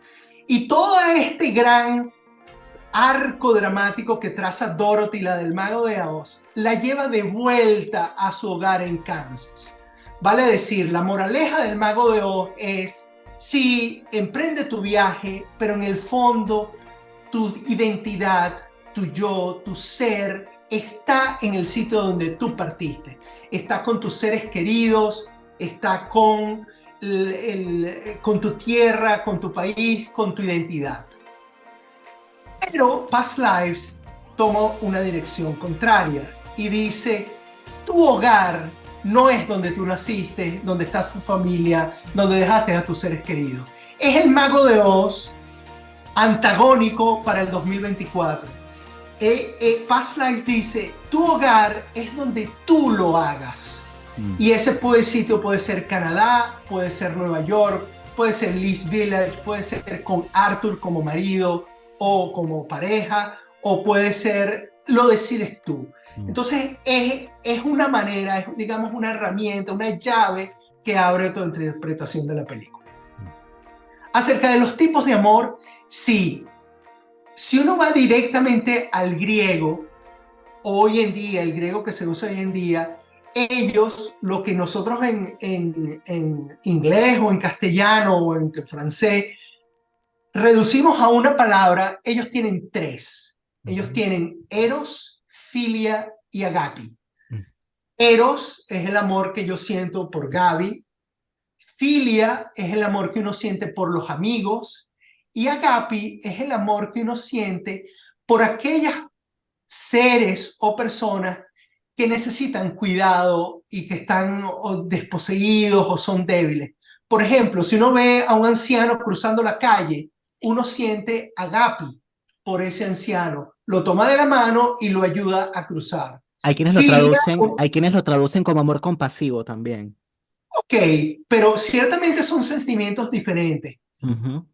Y todo este gran arco dramático que traza Dorothy, la del Mago de Oz, la lleva de vuelta a su hogar en Kansas. Vale decir, la moraleja del Mago de Oz es, sí, emprende tu viaje, pero en el fondo tu identidad, tu yo, tu ser, está en el sitio donde tú partiste. Está con tus seres queridos, está con tu tierra, con tu país, con tu identidad. Pero Past Lives toma una dirección contraria y dice, tu hogar no es donde tú naciste, donde está tu familia, donde dejaste a tus seres queridos. Es el Mago de Oz antagónico para el 2024. Past Lives dice, tu hogar es donde tú lo hagas. Y ese sitio puede ser Canadá, puede ser Nueva York, puede ser East Village, puede ser con Arthur como marido o como pareja, o puede ser, lo decides tú. Entonces es una manera, es digamos una herramienta, una llave que abre tu interpretación de la película. Acerca de los tipos de amor, sí. Si uno va directamente al griego, hoy en día, el griego que se usa hoy en día, ellos, lo que nosotros en inglés o en castellano o en francés, reducimos a una palabra, ellos tienen tres. Ellos tienen eros, filia y agape. Eros es el amor que yo siento por Gaby. Filia es el amor que uno siente por los amigos. Y agape es el amor que uno siente por aquellos seres o personas que necesitan cuidado y que están desposeídos o son débiles. Por ejemplo, si uno ve a un anciano cruzando la calle, uno siente agape por ese anciano. Lo toma de la mano y lo ayuda a cruzar. Hay quienes lo traducen como amor compasivo también. Ok, pero ciertamente son sentimientos diferentes.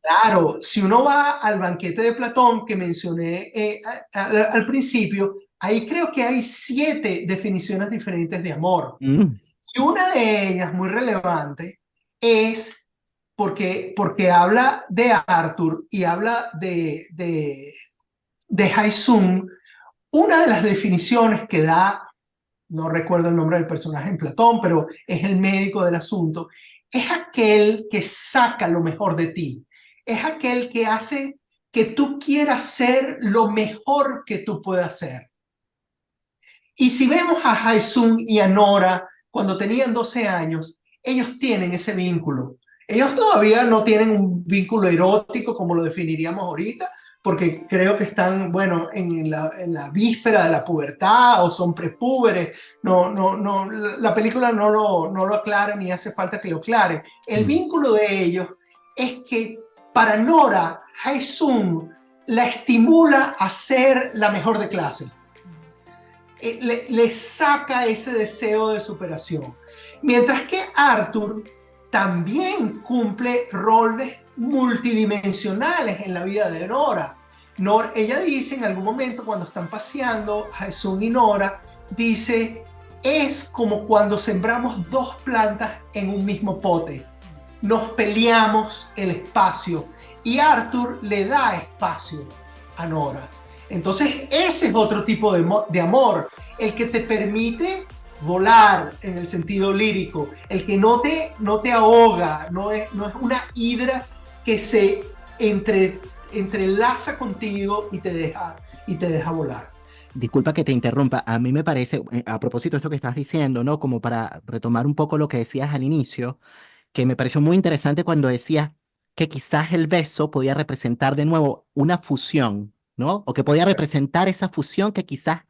Claro, si uno va al banquete de Platón que mencioné al principio, ahí creo que hay 7 definiciones diferentes de amor. Y una de ellas, muy relevante, es porque habla de Arthur y habla de Haesung. Una de las definiciones que da, no recuerdo el nombre del personaje en Platón, pero es el médico del asunto, es aquel que saca lo mejor de ti. Es aquel que hace que tú quieras ser lo mejor que tú puedas ser. Y si vemos a Haesung y a Nora, cuando tenían 12 años, ellos tienen ese vínculo. Ellos todavía no tienen un vínculo erótico como lo definiríamos ahorita, porque creo que están, bueno, en la víspera de la pubertad o son prepúberes. No, la película no lo aclara ni hace falta que lo aclare. El vínculo de ellos es que para Nora, Haesung la estimula a ser la mejor de clase. Le saca ese deseo de superación. Mientras que Arthur también cumple roles multidimensionales en la vida de Nora. Ella dice en algún momento cuando están paseando, Haesung y Nora, dice, es como cuando sembramos 2 plantas en un mismo pote. Nos peleamos el espacio y Arthur le da espacio a Nora. Entonces ese es otro tipo de amor, el que te permite volar en el sentido lírico, el que no te ahoga, no es una hidra que se entrelaza contigo y te deja volar. Disculpa que te interrumpa, a mí me parece, a propósito de esto que estás diciendo, ¿no? Como para retomar un poco lo que decías al inicio, que me pareció muy interesante cuando decías que quizás el beso podía representar de nuevo una fusión, ¿no? O que podía representar esa fusión que quizás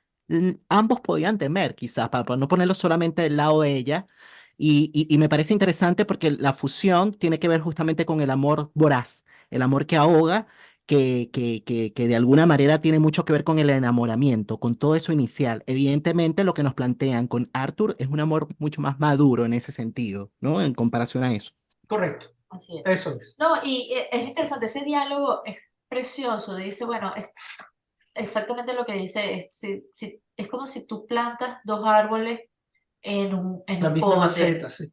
ambos podían temer, quizás, para no ponerlo solamente del lado de ella, Y me parece interesante porque la fusión tiene que ver justamente con el amor voraz, el amor que ahoga, que de alguna manera tiene mucho que ver con el enamoramiento, con todo eso inicial. Evidentemente, lo que nos plantean con Arthur es un amor mucho más maduro en ese sentido, ¿no? En comparación a eso. Correcto, Así es. eso es. No, y es interesante, ese diálogo es precioso, dice, bueno, es exactamente lo que dice, es como si tú plantas dos árboles en La un misma pote, maceta, sí.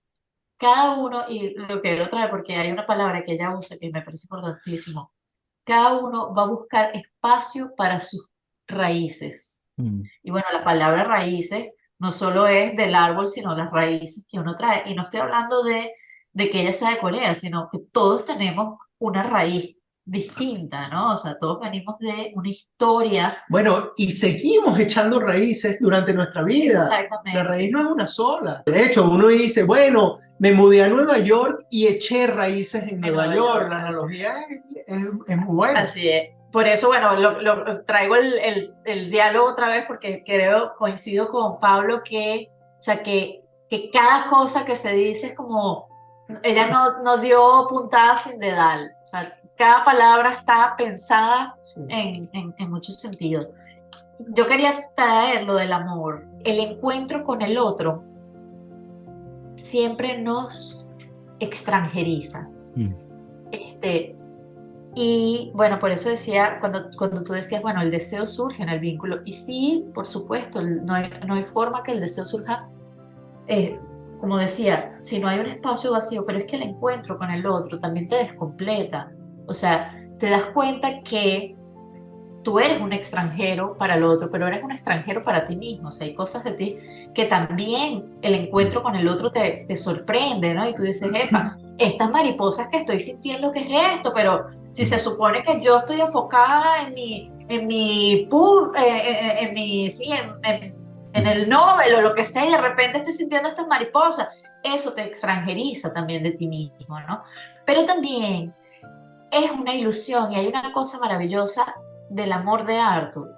cada uno, y lo que él trae, porque hay una palabra que ella usa que me parece importantísimo, cada uno va a buscar espacio para sus raíces. Mm. Y bueno, la palabra raíces no solo es del árbol, sino las raíces que uno trae. Y no estoy hablando de que ella sea de Corea, sino que todos tenemos una raíz distinta, ¿no? O sea, todos venimos de una historia. Bueno, y seguimos echando raíces durante nuestra vida. La raíz Exactamente. no es una sola. De hecho, uno dice, bueno, me mudé a Nueva York y eché raíces en En Nueva Nueva York. York, La así, analogía es muy buena. así es. Por eso, bueno, traigo el diálogo otra vez porque creo, coincido con Pablo, o sea, que cada cosa que se dice es como, ella no dio puntada sin dedal. O sea, cada palabra está pensada Sí. en muchos sentidos. Yo quería traer lo del amor. El encuentro con el otro siempre nos extranjeriza. Mm. Y bueno, por eso decía, cuando tú decías, bueno, el deseo surge en el vínculo. Y sí, por supuesto, no hay forma que el deseo surja, como decía, si no hay un espacio vacío, pero es que el encuentro con el otro también te descompleta. O sea, te das cuenta que tú eres un extranjero para el otro, pero eres un extranjero para ti mismo. O sea, hay cosas de ti que también el encuentro con el otro te sorprende, ¿no? Y tú dices, epa, estas mariposas que estoy sintiendo, ¿qué es esto? Pero si se supone que yo estoy enfocada en el Nobel o lo que sea, y de repente estoy sintiendo estas mariposas, eso te extranjeriza también de ti mismo, ¿no? Pero también es una ilusión y hay una cosa maravillosa del amor de Arthur,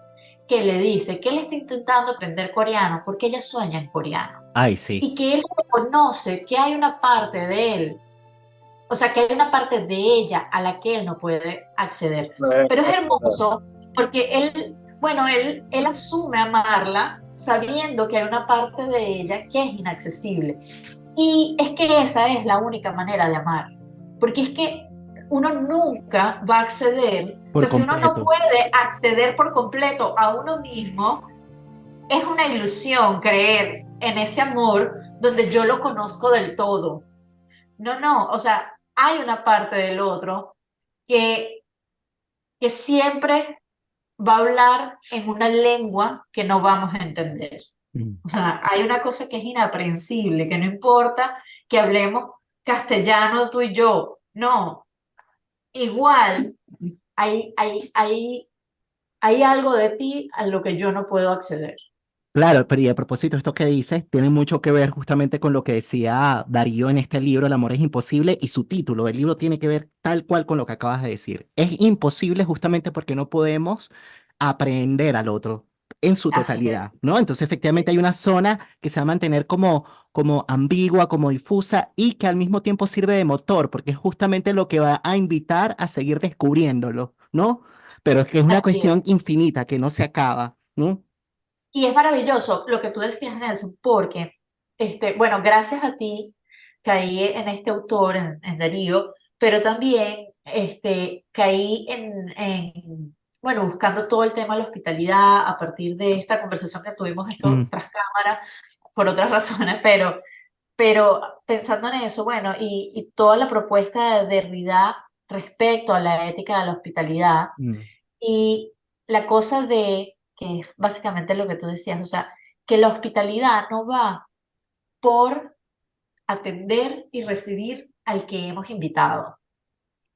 que le dice que él está intentando aprender coreano porque ella sueña en coreano Ay, sí. y que él reconoce que hay una parte de él, o sea, que hay una parte de ella a la que él no puede acceder. Pero es hermoso porque él, bueno, él asume amarla sabiendo que hay una parte de ella que es inaccesible. Y es que esa es la única manera de amar, porque es que uno nunca va a acceder, o Por sea, si uno no completo. puede acceder por completo a uno mismo, es una ilusión creer en ese amor donde yo lo conozco del todo. No, o sea, hay una parte del otro que, que siempre va a hablar en una lengua que no vamos a entender. Mm. O sea, hay una cosa que es inaprensible, que no importa que hablemos castellano tú y yo, no, igual hay algo de ti a lo que yo no puedo acceder. Claro, pero y a propósito, esto que dices tiene mucho que ver justamente con lo que decía Darío en este libro, El amor es imposible, y su título del libro tiene que ver tal cual con lo que acabas de decir. Es imposible justamente porque no podemos aprender al otro en su Así totalidad, es. ¿no? Entonces, efectivamente, hay una zona que se va a mantener como ambigua, como difusa, y que al mismo tiempo sirve de motor, porque es justamente lo que va a invitar a seguir descubriéndolo, ¿no? Pero es que es una Así es. cuestión infinita que no se acaba, ¿no? Y es maravilloso lo que tú decías, Nelson, porque, bueno, gracias a ti caí en este autor, en Darío, pero también caí bueno, buscando todo el tema de la hospitalidad a partir de esta conversación que tuvimos esto Mm. tras cámara, por otras razones, pero pensando en eso, bueno, y toda la propuesta de Derrida respecto a la ética de la hospitalidad, Mm. y la cosa de, que es básicamente lo que tú decías, o sea, que la hospitalidad no va por atender y recibir al que hemos invitado.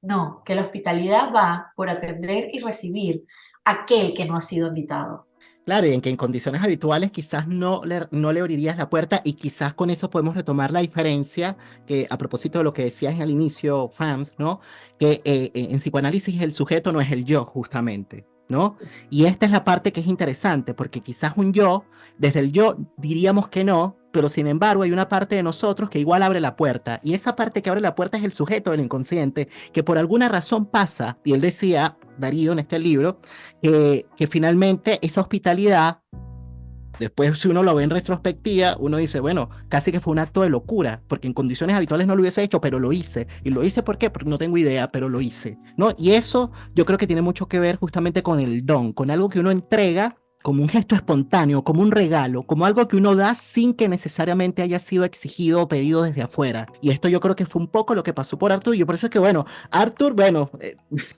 No, que la hospitalidad va por atender y recibir a aquel que no ha sido invitado. Claro, y en que en condiciones habituales quizás no le abrirías la puerta y quizás con eso podemos retomar la diferencia que a propósito de lo que decías al inicio, Franz, ¿no? Que en psicoanálisis el sujeto no es el yo, justamente. ¿no? Y esta es la parte que es interesante, porque quizás un yo, desde el yo diríamos que no, pero sin embargo hay una parte de nosotros que igual abre la puerta, y esa parte que abre la puerta es el sujeto del inconsciente, que por alguna razón pasa, y él decía, Darío en este libro, que finalmente esa hospitalidad, después, si uno lo ve en retrospectiva, uno dice, bueno, casi que fue un acto de locura, porque en condiciones habituales no lo hubiese hecho, pero lo hice. ¿Y lo hice por qué? Porque no tengo idea, pero lo hice, ¿no? Y eso yo creo que tiene mucho que ver justamente con el don, con algo que uno entrega como un gesto espontáneo, como un regalo, como algo que uno da sin que necesariamente haya sido exigido o pedido desde afuera. Y esto yo creo que fue un poco lo que pasó por Arthur, y yo por eso es que, bueno, Arthur, bueno,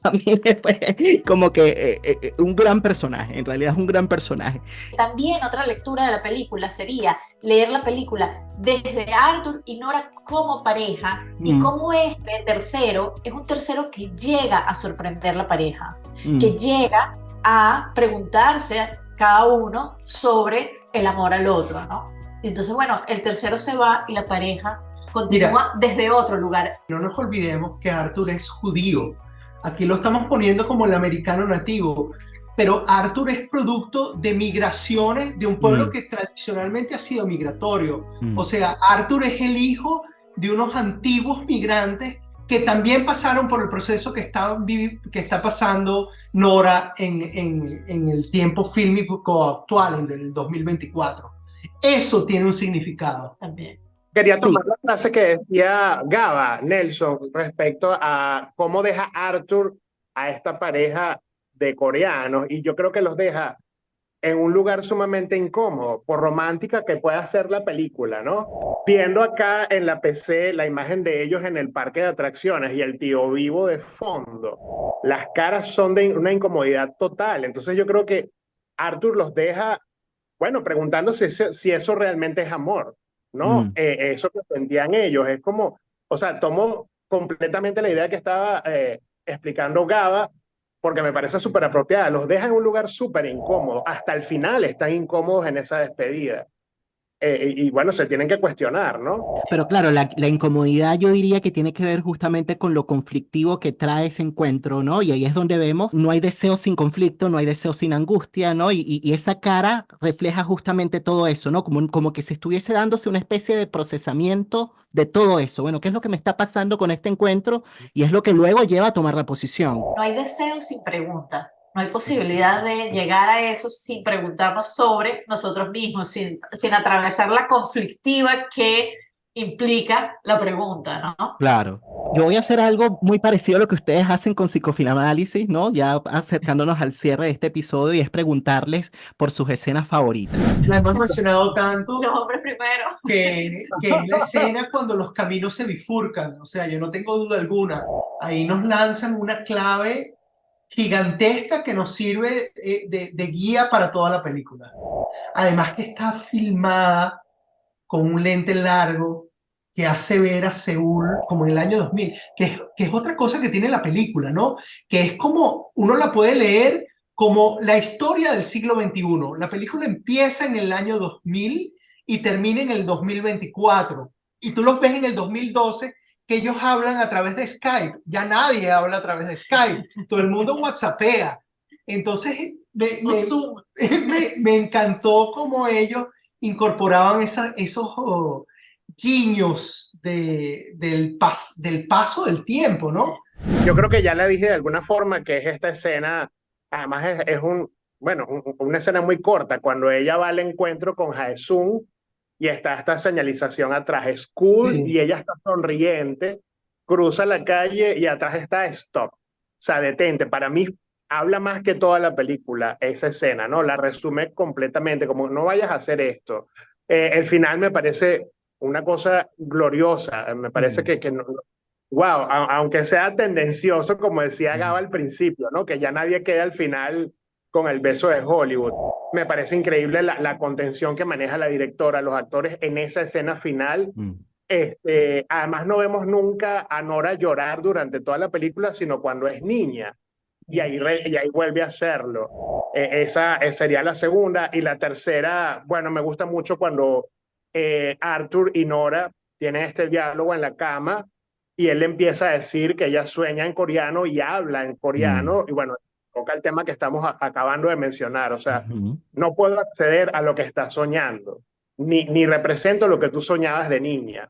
también fue como que un gran personaje, en realidad es un gran personaje. También otra lectura de la película sería leer la película desde Arthur y Nora como pareja y cómo este tercero es un tercero que llega a sorprender la pareja, que llega a preguntarse cada uno sobre el amor al otro, ¿no? Y entonces, bueno, el tercero se va y la pareja continúa desde otro lugar. No nos olvidemos que Arthur es judío. Aquí lo estamos poniendo como el americano nativo, pero Arthur es producto de migraciones de un pueblo que tradicionalmente ha sido migratorio. O sea, Arthur es el hijo de unos antiguos migrantes que también pasaron por el proceso que está pasando Nora en el tiempo fílmico actual, en el 2024. Eso tiene un significado. También. Quería tomar la frase que decía Gaba, Nelson, respecto a cómo deja Arthur a esta pareja de coreanos, y yo creo que los deja en un lugar sumamente incómodo, por romántica que pueda ser la película, ¿no? Viendo acá en la PC la imagen de ellos en el parque de atracciones y el tío vivo de fondo, las caras son de una incomodidad total. Entonces yo creo que Arthur los deja, bueno, preguntándose si eso realmente es amor, ¿no? Eso que sentían ellos, es como, o sea, tomo completamente la idea que estaba explicando Gaba, porque me parece súper apropiada. Los deja en un lugar súper incómodo. Hasta el final están incómodos en esa despedida. Y bueno, se tienen que cuestionar, ¿no? Pero claro, la incomodidad yo diría que tiene que ver justamente con lo conflictivo que trae ese encuentro, ¿no? Y ahí es donde vemos, no hay deseo sin conflicto, no hay deseo sin angustia, ¿no? Y esa cara refleja justamente todo eso, ¿no? Como que se estuviese dándose una especie de procesamiento de todo eso. Bueno, ¿qué es lo que me está pasando con este encuentro? Y es lo que luego lleva a tomar la posición. No hay deseo sin pregunta. No hay posibilidad de llegar a eso sin preguntarnos sobre nosotros mismos, sin atravesar la conflictiva que implica la pregunta, ¿no? Claro. Yo voy a hacer algo muy parecido a lo que ustedes hacen con psicofilanálisis, ¿no? Ya acercándonos al cierre de este episodio, y es preguntarles por sus escenas favoritas. La hemos mencionado tanto Los hombres primero. que es la escena cuando los caminos se bifurcan. O sea, yo no tengo duda alguna. Ahí nos lanzan una clave gigantesca que nos sirve de guía para toda la película. Además que está filmada con un lente largo que hace ver a Seúl como en el año 2000, que es otra cosa que tiene la película, ¿no? Que es como, uno la puede leer como la historia del siglo XXI. La película empieza en el año 2000 y termina en el 2024. Y tú los ves en el 2012, que ellos hablan a través de Skype. Ya nadie habla a través de Skype. Todo el mundo WhatsAppea. Entonces, me encantó cómo ellos incorporaban esos guiños del paso del tiempo, ¿no? Yo creo que ya le dije de alguna forma que es esta escena, además bueno, una escena muy corta, cuando ella va al encuentro con Jae-sung y está esta señalización atrás, es cool, y ella está sonriente, cruza la calle y atrás está stop, o sea, detente. Para mí habla más que toda la película esa escena, ¿no? La resume completamente, como no vayas a hacer esto. El final me parece una cosa gloriosa, me parece que no, wow, aunque sea tendencioso, como decía Gaba al principio, ¿no? Que ya nadie queda al final con el beso de Hollywood. Me parece increíble la contención que maneja la directora, los actores en esa escena final. Además, no vemos nunca a Nora llorar durante toda la película, sino cuando es niña. Y ahí vuelve a hacerlo. Esa sería la segunda. Y la tercera, bueno, me gusta mucho cuando Arthur y Nora tienen este diálogo en la cama y él le empieza a decir que ella sueña en coreano y habla en coreano. Y bueno, toca el tema que estamos acabando de mencionar. O sea, Ujú. no puedo acceder a lo que estás soñando, ni represento lo que tú soñabas de niña.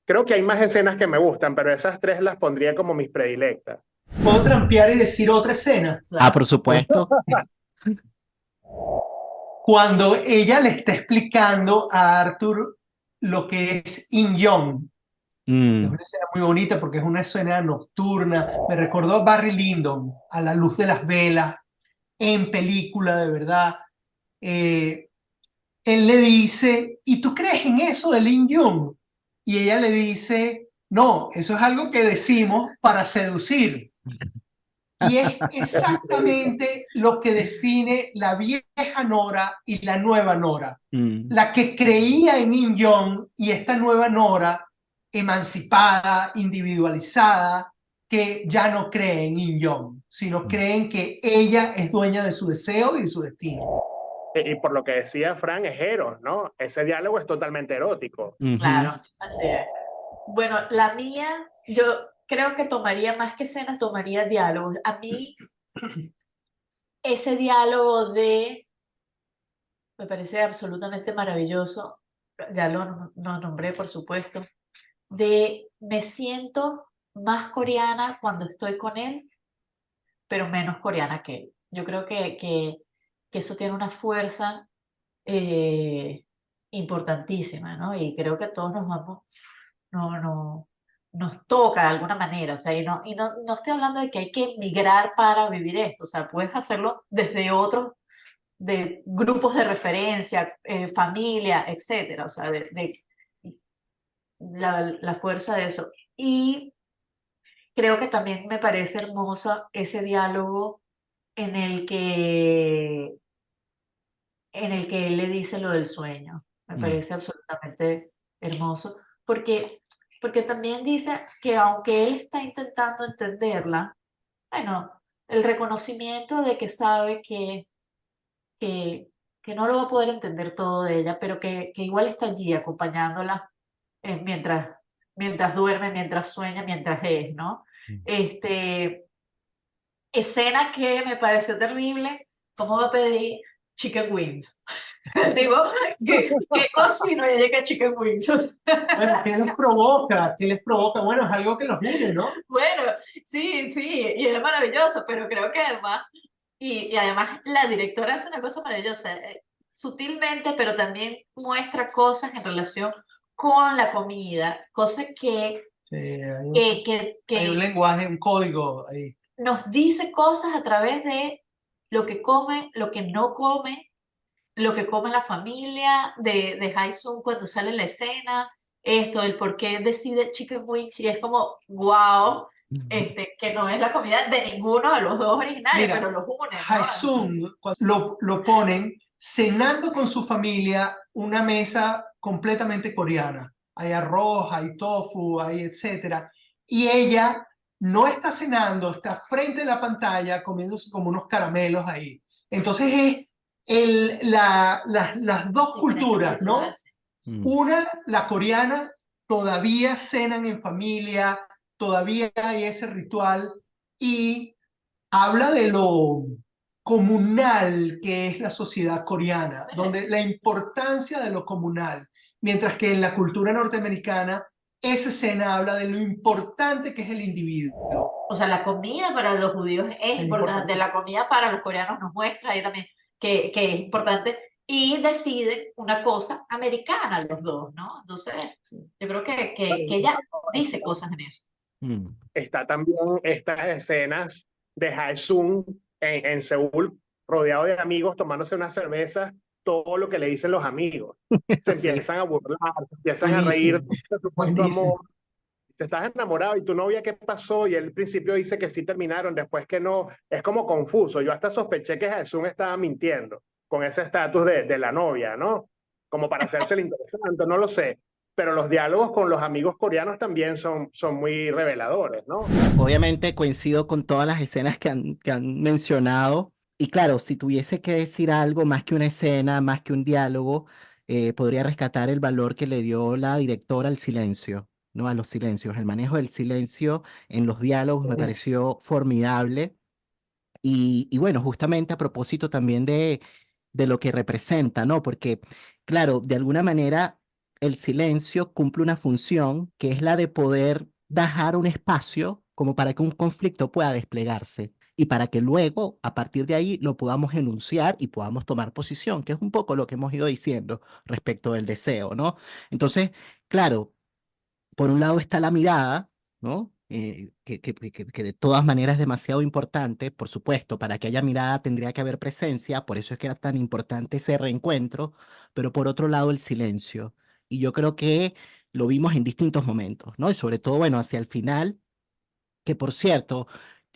Creo que hay más escenas que me gustan, pero esas tres las pondría como mis predilectas. ¿Puedo trampear y decir otra escena? Ah, por Claro. supuesto. Cuando ella le está explicando a Arthur lo que es In-Young. Es Mm, una escena muy bonita porque es una escena nocturna. Me recordó a Barry Lyndon, a la luz de las velas, en película, de verdad. Eh, Él le dice, ¿y tú crees en eso de Lin Jung? Y ella le dice, no, eso es algo que decimos para seducir. Y es exactamente lo que define la vieja Nora y la nueva Nora. mm, La que creía en In Young y esta nueva Nora, emancipada, individualizada, que ya no cree en In Young, sino creen que ella es dueña de su deseo y de su destino. Y por lo que decía Fran, es Eros, ¿no? Ese diálogo es totalmente erótico. ujú. Claro, así es. Bueno, la mía, yo creo que tomaría más que escenas, tomaría diálogos. A mí, ese diálogo me parece absolutamente maravilloso, ya lo nombré, por supuesto, de me siento más coreana cuando estoy con él, pero menos coreana que él. Yo creo que eso tiene una fuerza eh, importantísima, ¿no? Y creo que todos nos vamos, no, nos toca de alguna manera, o sea, no estoy hablando de que hay que migrar para vivir esto, o sea, puedes hacerlo desde otros de grupos de referencia, familia, etcétera, o sea, de la fuerza de eso. Y creo que también me parece hermoso ese diálogo en el que, en el que él le dice lo del sueño. Me Mm. parece absolutamente hermoso, porque también dice que aunque él está intentando entenderla, bueno, el reconocimiento de que sabe que, que no lo va a poder entender todo de ella, pero que igual está allí acompañándola mientras duerme, mientras sueña, mientras es, ¿no? Mm. Escena que me pareció terrible, ¿cómo va a pedir chicken wings? Digo, ¿qué cocino y ella que chicken wings? Bueno, ¿qué les provoca? ¿Qué les provoca? Bueno, es algo que los une, ¿no? Bueno, sí, sí, y era maravilloso, pero creo que además, y además la directora hace una cosa maravillosa, sutilmente, pero también muestra cosas en relación con la comida, cosas Sí, hay un que lenguaje, un código ahí. nos dice cosas a través de lo que come, lo que no come, lo que come la familia de Haesung cuando sale en la escena, esto, el por qué decide chicken wings, y es como, wow, que no es la comida de ninguno de los dos originales, Mira, pero los une, ¿no? Haesung lo ponen cenando con su familia, una mesa completamente coreana. Hay arroz, hay tofu, hay etcétera. Y ella no está cenando, está frente a la pantalla comiéndose como unos caramelos ahí. Entonces es las dos Diferencia culturas, ¿no? cultural, sí. Mm. Una, la coreana, todavía cenan en familia, todavía hay ese ritual y habla de lo comunal que es la sociedad coreana, donde la importancia de lo comunal, mientras que en la cultura norteamericana esa escena habla de lo importante que es el individuo. O sea, la comida para los judíos es importante, la comida para los coreanos nos muestra ahí también que es importante y deciden una cosa americana los dos, ¿no? Entonces, yo creo que ella dice cosas en eso. Mm. Está también estas escenas de Haesung en Seúl, rodeado de amigos, tomándose unas cervezas, todo lo que le dicen los amigos. Se Sí. empiezan a burlar, se empiezan a reír Buenísimo. de supuesto Buenísimo. amor. Si estás enamorado y tu novia, ¿qué pasó? Y él al principio dice que sí terminaron, después que no. Es como confuso. Yo hasta sospeché que Haesung estaba mintiendo con ese estatus de la novia, ¿no? Como para hacerse el interesante, no lo sé. Pero los diálogos con los amigos coreanos también son muy reveladores, ¿no? Obviamente coincido con todas las escenas que han mencionado. Y claro, si tuviese que decir algo más que una escena, más que un diálogo, podría rescatar el valor que le dio la directora al silencio, ¿no? A los silencios. El manejo del silencio en los diálogos me pareció formidable. Y bueno, justamente a propósito también de lo que representa, ¿no? Porque, claro, de alguna manera el silencio cumple una función que es la de poder dejar un espacio como para que un conflicto pueda desplegarse y para que luego, a partir de ahí, lo podamos enunciar y podamos tomar posición, que es un poco lo que hemos ido diciendo respecto del deseo, ¿no? Entonces, claro, por un lado está la mirada, ¿no? Que de todas maneras es demasiado importante, por supuesto, para que haya mirada tendría que haber presencia, por eso es que era tan importante ese reencuentro, pero por otro lado el silencio. Y yo creo que lo vimos en distintos momentos, ¿no? Y sobre todo, bueno, hacia el final, que por cierto,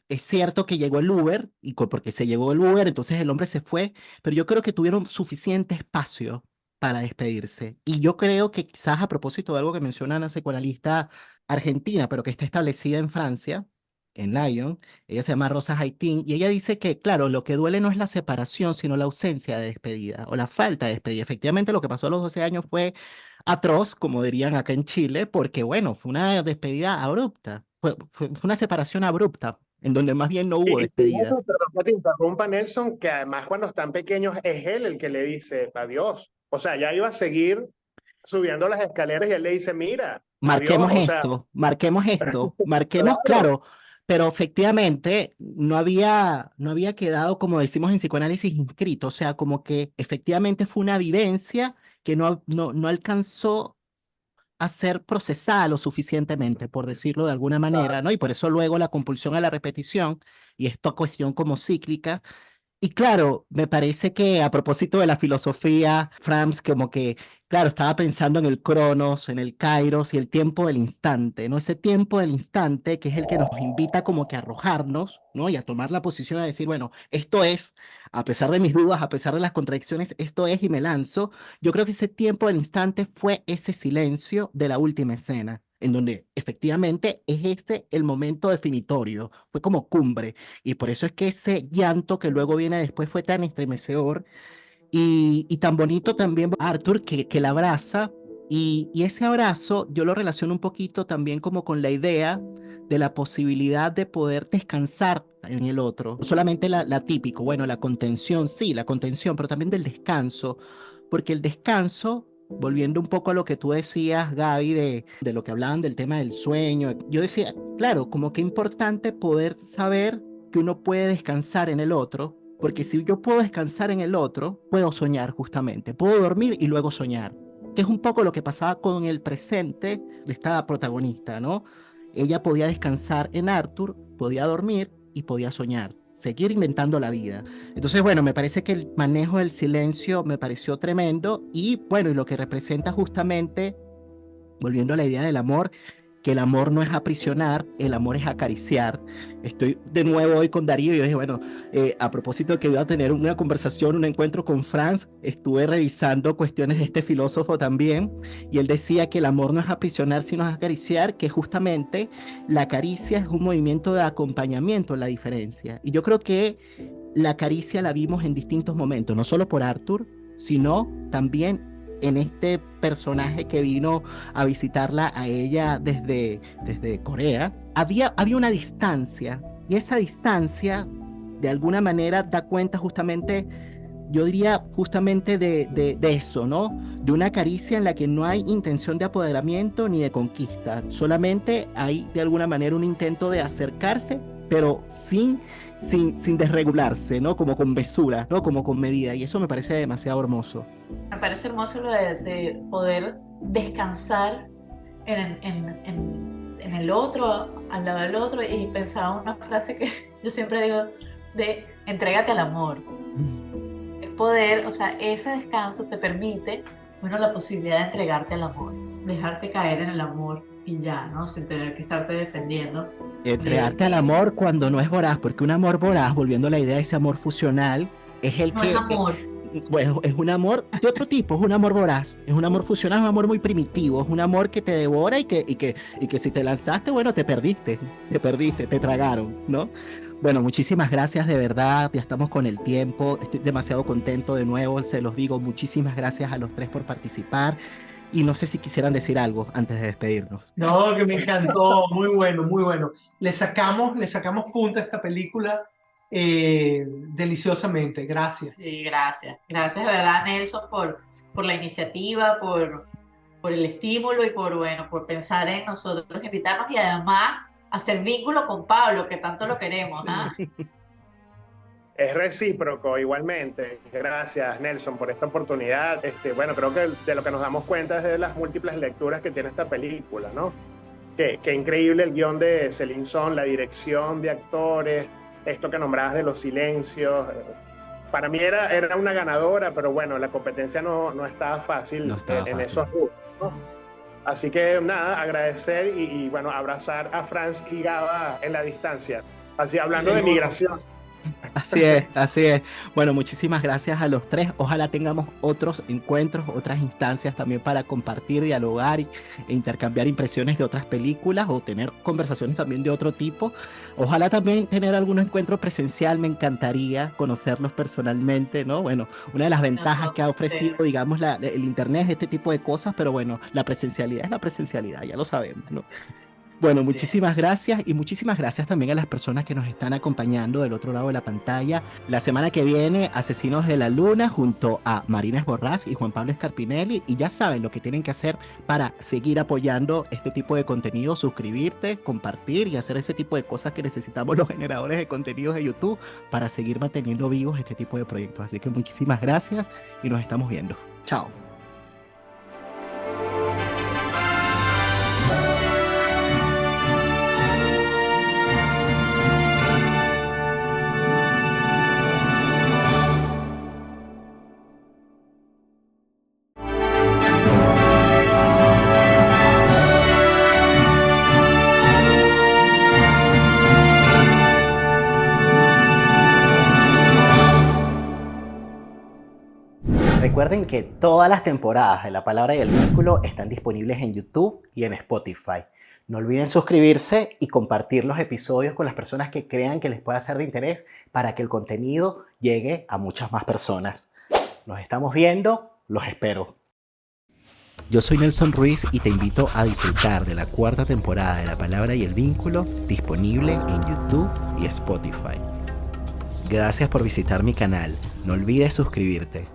es cierto que llegó el Uber, porque se llegó el Uber, entonces el hombre se fue, pero yo creo que tuvieron suficiente espacio para despedirse. Y yo creo que quizás a propósito de algo que menciona una psicoanalista argentina, pero que está establecida en Francia, en Lyon, ella se llama Rosa Haitin, y ella dice que, claro, lo que duele no es la separación, sino la ausencia de despedida o la falta de despedida. Efectivamente, lo que pasó a los 12 años fue atroz, como dirían acá en Chile, porque, bueno, fue una despedida abrupta, fue una separación abrupta en donde más bien no hubo Y despedida. fíjate, perdón que te interrumpa, Nelson, que además cuando están pequeños es él el que le dice adiós. O sea, ya iba a seguir subiendo las escaleras y él le dice, mira, adiós. Marquemos O sea, esto, marquemos esto, marquemos, claro, claro, pero efectivamente no había quedado, como decimos en psicoanálisis, inscrito, o sea, como que efectivamente fue una vivencia que no alcanzó a ser procesada lo suficientemente, por decirlo de alguna manera, ¿no? Y por eso luego la compulsión a la repetición y esta cuestión como cíclica. Y claro, me parece que a propósito de la filosofía, Frams como que, claro, estaba pensando en el cronos, en el kairos y el tiempo del instante, ¿no? Ese tiempo del instante que es el que nos invita como que a arrojarnos, ¿no? Y a tomar la posición a decir, bueno, esto es, a pesar de mis dudas, a pesar de las contradicciones, esto es y me lanzo. Yo creo que ese tiempo del instante fue ese silencio de la última escena, en donde efectivamente es este el momento definitorio, fue como cumbre. Y por eso es que ese llanto que luego viene después fue tan estremecedor y tan bonito también Arthur que la abraza. Y ese abrazo yo lo relaciono un poquito también como con la idea de la posibilidad de poder descansar en el otro. No solamente la típico, bueno, la contención, sí, la contención, pero también del descanso, porque el descanso, volviendo un poco a lo que tú decías, Gaby, de lo que hablaban del tema del sueño, yo decía, claro, como que importante poder saber que uno puede descansar en el otro, porque si yo puedo descansar en el otro, puedo soñar justamente, puedo dormir y luego soñar, que es un poco lo que pasaba con el presente de esta protagonista, ¿no? Ella podía descansar en Arthur, podía dormir y podía soñar, seguir inventando la vida. Entonces, bueno, me parece que el manejo del silencio me pareció tremendo y bueno, y lo que representa justamente, volviendo a la idea del amor, que el amor no es aprisionar, el amor es acariciar. Estoy de nuevo hoy con Darío y yo dije, bueno, a propósito de que iba a tener una conversación, un encuentro con Franz, estuve revisando cuestiones de este filósofo también y él decía que el amor no es aprisionar, sino es acariciar, que justamente la caricia es un movimiento de acompañamiento, la diferencia. Y yo creo que la caricia la vimos en distintos momentos, no solo por Arthur, sino también en este personaje que vino a visitarla a ella desde Corea. Había una distancia, y esa distancia, de alguna manera, da cuenta justamente, yo diría justamente de eso, ¿no? De una caricia en la que no hay intención de apoderamiento ni de conquista, solamente hay de alguna manera un intento de acercarse, pero sin desregularse, ¿no? Como con mesura, ¿no? Como con medida, y eso me parece demasiado hermoso. Me parece hermoso lo de poder descansar en el otro, al lado del otro, y pensaba una frase que yo siempre digo de entrégate al amor. El poder, o sea, ese descanso te permite, bueno, la posibilidad de entregarte al amor, dejarte caer en el amor y ya, ¿no? Sin tener que estarte defendiendo. Entregarte al amor cuando no es voraz, porque un amor voraz, volviendo a la idea de ese amor fusional, es el No es que, amor. bueno, es un amor de otro tipo, es un amor voraz, es un amor fusional, es un amor muy primitivo, es un amor que te devora y que si te lanzaste, bueno, te perdiste, te tragaron, ¿no? Bueno, muchísimas gracias de verdad, ya estamos con el tiempo, estoy demasiado contento de nuevo, se los digo, muchísimas gracias a los tres por participar y no sé si quisieran decir algo antes de despedirnos. No, que me encantó, muy bueno, muy bueno. Le sacamos punta a esta película deliciosamente. Gracias. Sí, gracias. Gracias de verdad, Nelson, por la iniciativa, por el estímulo y bueno, por pensar en nosotros, invitarnos y además hacer vínculo con Pablo, que tanto lo queremos, ¿ah? Es recíproco igualmente. Gracias, Nelson, por esta oportunidad. Bueno, creo que de lo que nos damos cuenta es de las múltiples lecturas que tiene esta película, ¿no? Qué increíble el guión de Celine Song, la dirección de actores, esto que nombrabas de los silencios. Para mí era una ganadora, pero bueno, la competencia no estaba fácil, No estaba en fácil. esos rubros, ¿no? Así que nada, agradecer y bueno, abrazar a Franz y Gaba en la distancia. Así, hablando de Seguro. migración. Así es, así es. Bueno, muchísimas gracias a los tres. Ojalá tengamos otros encuentros, otras instancias también para compartir, dialogar e intercambiar impresiones de otras películas o tener conversaciones también de otro tipo. Ojalá también tener algún encuentro presencial. Me encantaría conocerlos personalmente, ¿no? Bueno, una de las ventajas que ha ofrecido, digamos, el internet es este tipo de cosas, pero bueno, la presencialidad es la presencialidad, ya lo sabemos, ¿no? Bueno, Así es. muchísimas gracias y muchísimas gracias también a las personas que nos están acompañando del otro lado de la pantalla. La semana que viene, Asesinos de la Luna junto a Marina Esborrás y Juan Pablo Scarpinelli. Y ya saben lo que tienen que hacer para seguir apoyando este tipo de contenido, suscribirte, compartir y hacer ese tipo de cosas que necesitamos los generadores de contenidos de YouTube para seguir manteniendo vivos este tipo de proyectos. Así que muchísimas gracias y nos estamos viendo. Chao. Recuerden que todas las temporadas de La Palabra y el Vínculo están disponibles en YouTube y en Spotify. No olviden suscribirse y compartir los episodios con las personas que crean que les pueda ser de interés para que el contenido llegue a muchas más personas. Nos estamos viendo, los espero. Yo soy Nelson Ruiz y te invito a disfrutar de la 4ª temporada de La Palabra y el Vínculo, disponible en YouTube y Spotify. Gracias por visitar mi canal. No olvides suscribirte.